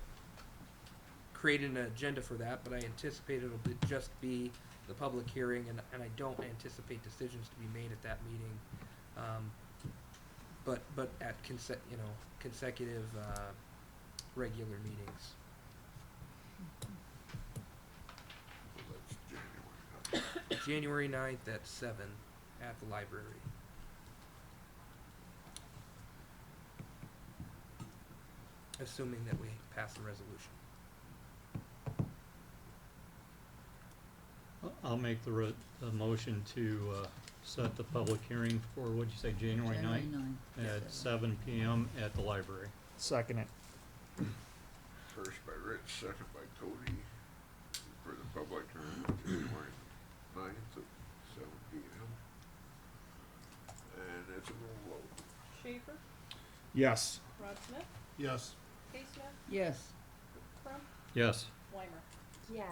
created an agenda for that, but I anticipate it'll just be the public hearing, and I don't anticipate decisions to be made at that meeting, but at consecutive regular meetings. So that's January January. 9th at 7 at the library. Assuming that we pass the resolution. I'll make the motion to, set the public hearing for, what'd you say, January 9th? At 7 PM at the library. Second it. First by Rich, second by Cody for the public hearing on January 9th at 7 p.m. And it's a roll vote. Schaefer, Yes. Rod Smith, Yes. K. Smith, Yes. Crump, Yes. Weimer. Yes.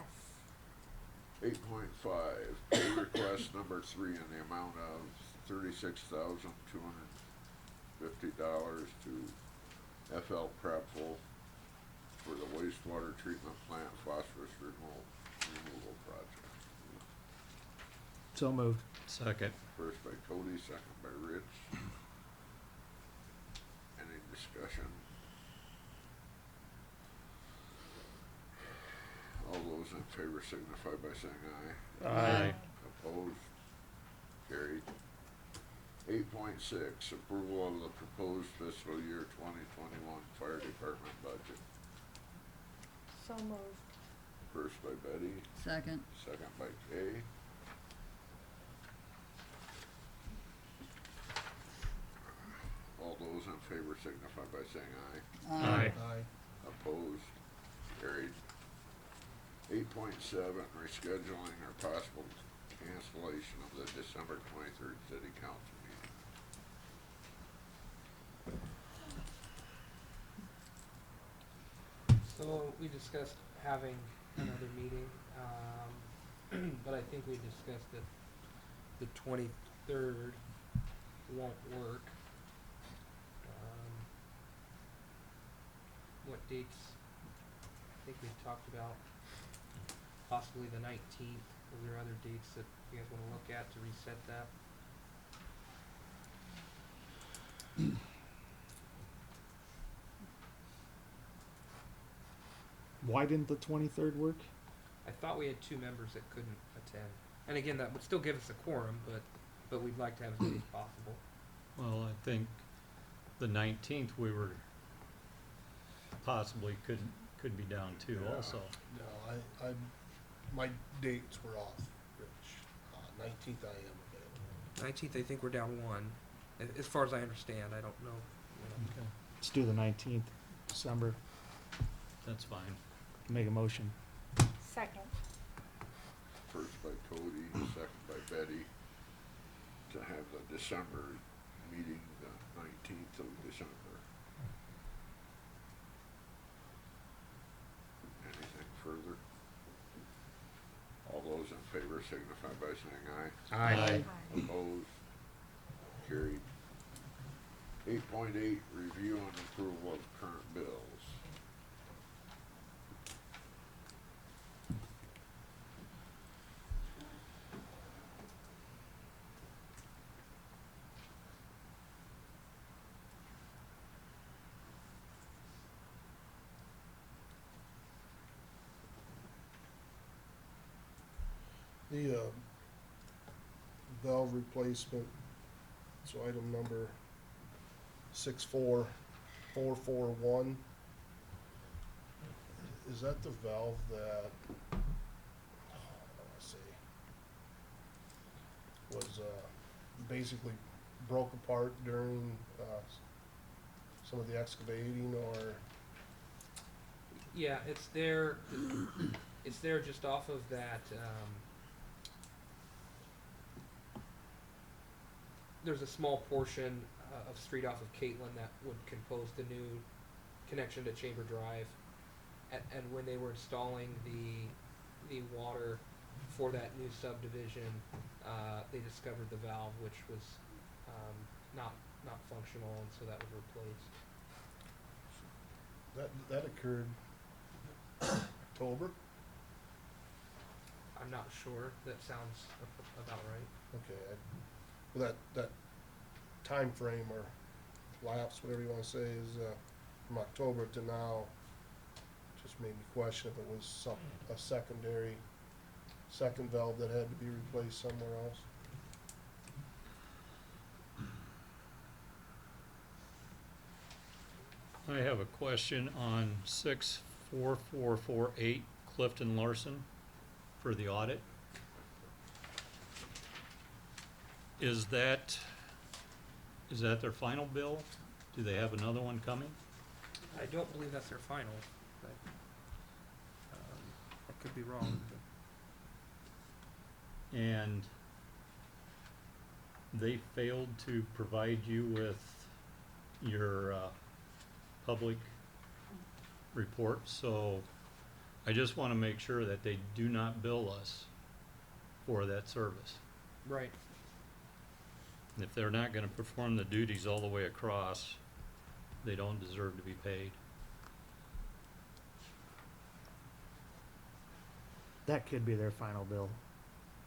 8.5, pay request number 3 in the amount of $36,250 to FL Prepful for the wastewater treatment plant phosphorus removal project. So moved. Second. First by Cody, second by Rich. Any discussion? All those in favor signify by saying aye. Aye. Opposed? Carried. 8.6, approval of the proposed fiscal year 2021 fire department budget. So moved. First by Betty, Second. second by Kay. All those in favor signify by saying aye. Aye. Aye. Opposed? Carried. 8.7, rescheduling or possible cancellation of the December 23rd city council meeting. So we discussed having another meeting, but I think we discussed that the 23rd won't work. What dates? I think we talked about possibly the 19th. Are there other dates that you guys want to look at to reset that? Why didn't the 23rd work? I thought we had 2 members that couldn't attend. And again, that would still give us a quorum, but we'd like to have as many as possible. Well, I think the 19th we were possibly could be down too Yeah. also. No, my dates were off, Rich. 19th I am available. 19th, I think we're down 1. As far as I understand, I don't know. Okay, Let's do the 19th, December. that's fine. Make a motion. Second. First by Cody, second by Betty, to have the December meeting, the 19th of December. Anything further? All those in favor signify by saying aye. Aye. Opposed? Carried. 8.8, review and approval of current bills. The valve replacement, so item number 64441. Is that the valve that, let's see, was basically broke apart during some of the excavating, or? Yeah, it's there. It's there just off of that. There's a small portion of street off of Caitlin that would compose the new connection to Chamber Drive, and when they were installing the water for that new subdivision, they discovered the valve, which was not functional, and so that was replaced. That occurred October? I'm not sure. That sounds about right. Okay, well, that time frame or lapse, whatever you wanna say, is, from October to now, just made me question if it was a second valve that had to be replaced somewhere else. I have a question on 64448 Clifton Larson for the audit. Is that their final bill? Do they have another one coming? I don't believe that's their final. But, I could be wrong. and they failed to provide you with your public report, so I just want to make sure that they do not bill us for that service. Right. And if they're not going to perform the duties all the way across, they don't deserve to be paid. That could be their final bill,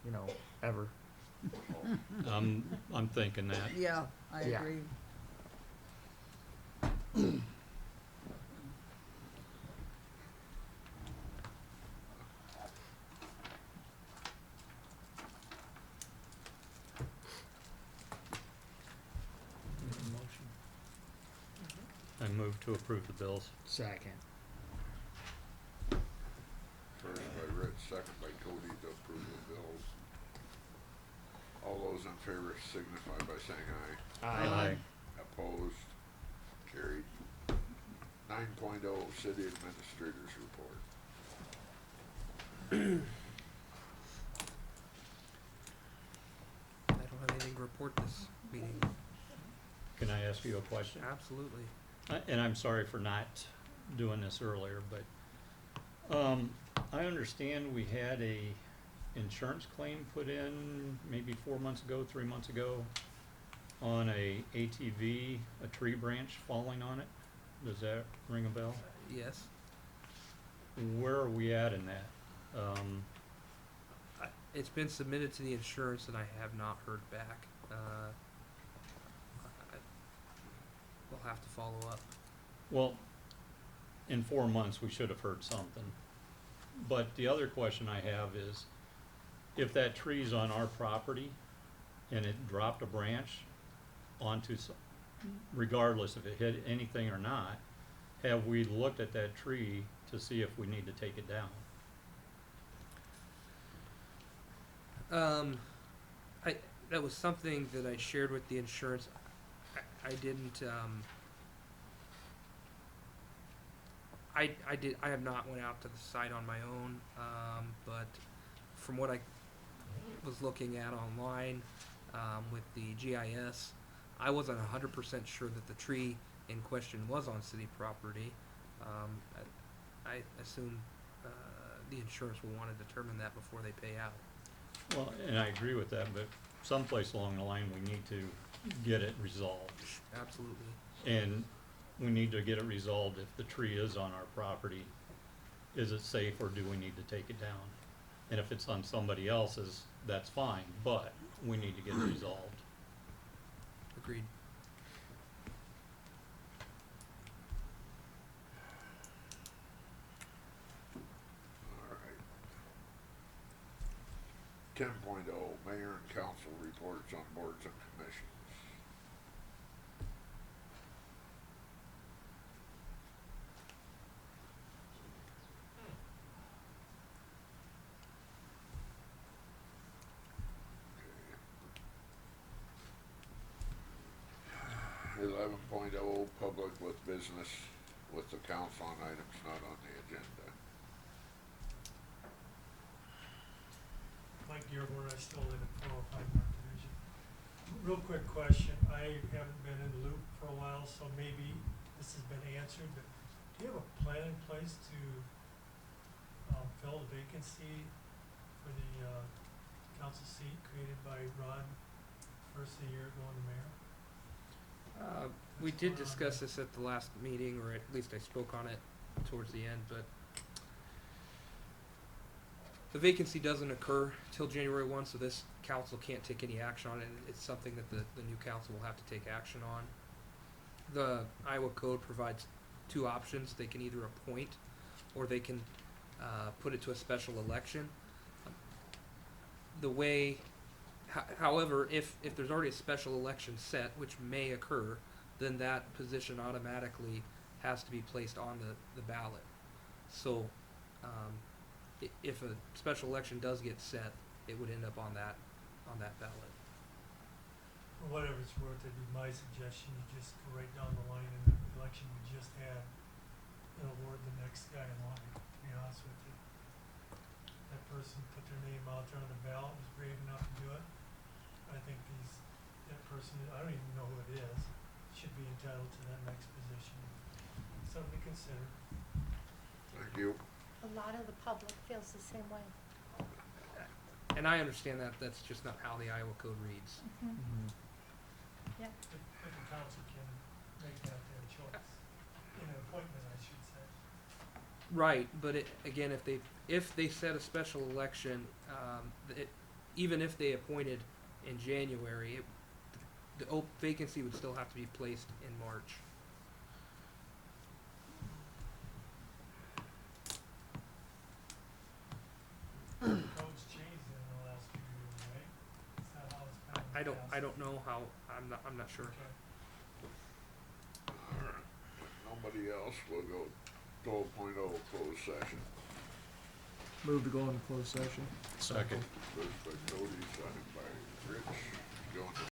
you know, ever. I'm thinking that. Yeah, I Yeah. agree. I move to approve the bills. Second. First by Rich, second by Cody to approve the bills. All those in favor signify by saying aye. Aye. Opposed? Carried. 9.0 City Administrators Report. I don't have anything to report this meeting. Can I ask you a question? Absolutely. And I'm sorry for not doing this earlier, but I understand we had a insurance claim put in maybe 4 months ago, 3 months ago, on a ATV, a tree branch falling on it. Does that ring a bell? Yes. Where are we at in that? It's been submitted to the insurance and I have not heard back. We'll have to follow up. Well, in 4 months, we should have heard something. But the other question I have is, if that tree's on our property and it dropped a branch onto, regardless if it hit anything or not, have we looked at that tree to see if we need to take it down? That was something that I shared with the insurance. I didn't, I have not went out to the site on my own, but from what I was looking at online, with the GIS, I wasn't 100% sure that the tree in question was on city property. I assume, the insurance will want to determine that before they pay out. Well, and I agree with that, but someplace along the line, we need to get it resolved. Absolutely. And we need to get it resolved if the tree is on our property. Is it safe or do we need to take it down? And if it's on somebody else's, that's fine, but we need to get it resolved. Agreed. Alright. 10.0 Mayor and Council reports on boards and commissions. Okay. 11.0 Public with business with the council on items not on the agenda. Mike Dearborn, I still live at 405 North Division. Real quick question, I haven't been in the loop for a while, so maybe this has been answered, but do you have a plan in place to fill the vacancy for the council seat created by Rod first of the year going to mayor? We did discuss this at the last meeting, or at least I spoke on it towards the end, but the vacancy doesn't occur till January 1, so this council can't take any action on it. It's something that the new council will have to take action on. The Iowa Code provides two options. They can either appoint or they can put it to a special election. The way, however, if there's already a special election set, which may occur, then that position automatically has to be placed on the ballot. So if a special election does get set, it would end up on that ballot. For whatever it's worth, it'd be my suggestion, you just go right down the line in the election we just had and award the next guy in line, to be honest with you. That person put their name out out there on the ballot was brave enough to do it. I think that person, I don't even know who it is, should be entitled to that next position. Something to consider. Thank you. A lot of the public feels the same way. And I understand that that's just not how the Iowa code reads. Yeah. But the council can make that their choice, in an appointment, I should say. Right, but again, if they set a special election, even if they appointed in January, the vacancy would still have to be placed in March. Codes changed in the last few years, right? Is that how it's been in the I past? don't know how. I'm not sure. Okay. Alright, if nobody else, we'll go 12.0 closed session. Move to go into closed session. Second. Moved by Cody, seconded by Rich, go into